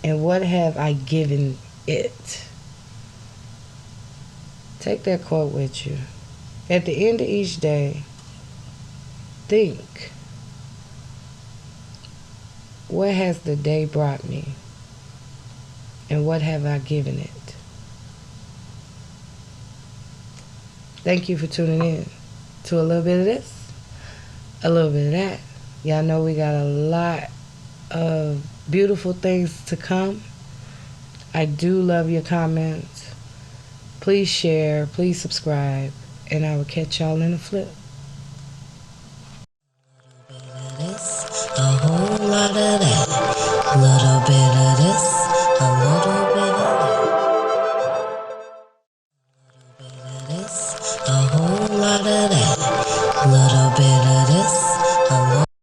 And what have I given it? Take that quote with you. At the end of each day, think, what has the day brought me? And what have I given it? Thank you for tuning in to a little bit of this, a little bit of that. Y'all know we got a lot of beautiful things to come. I do love your comments. Please share, please subscribe, and I will catch y'all in the flip. A whole lot of that, a little bit of this, a little bit of that. A whole lot of that, a little bit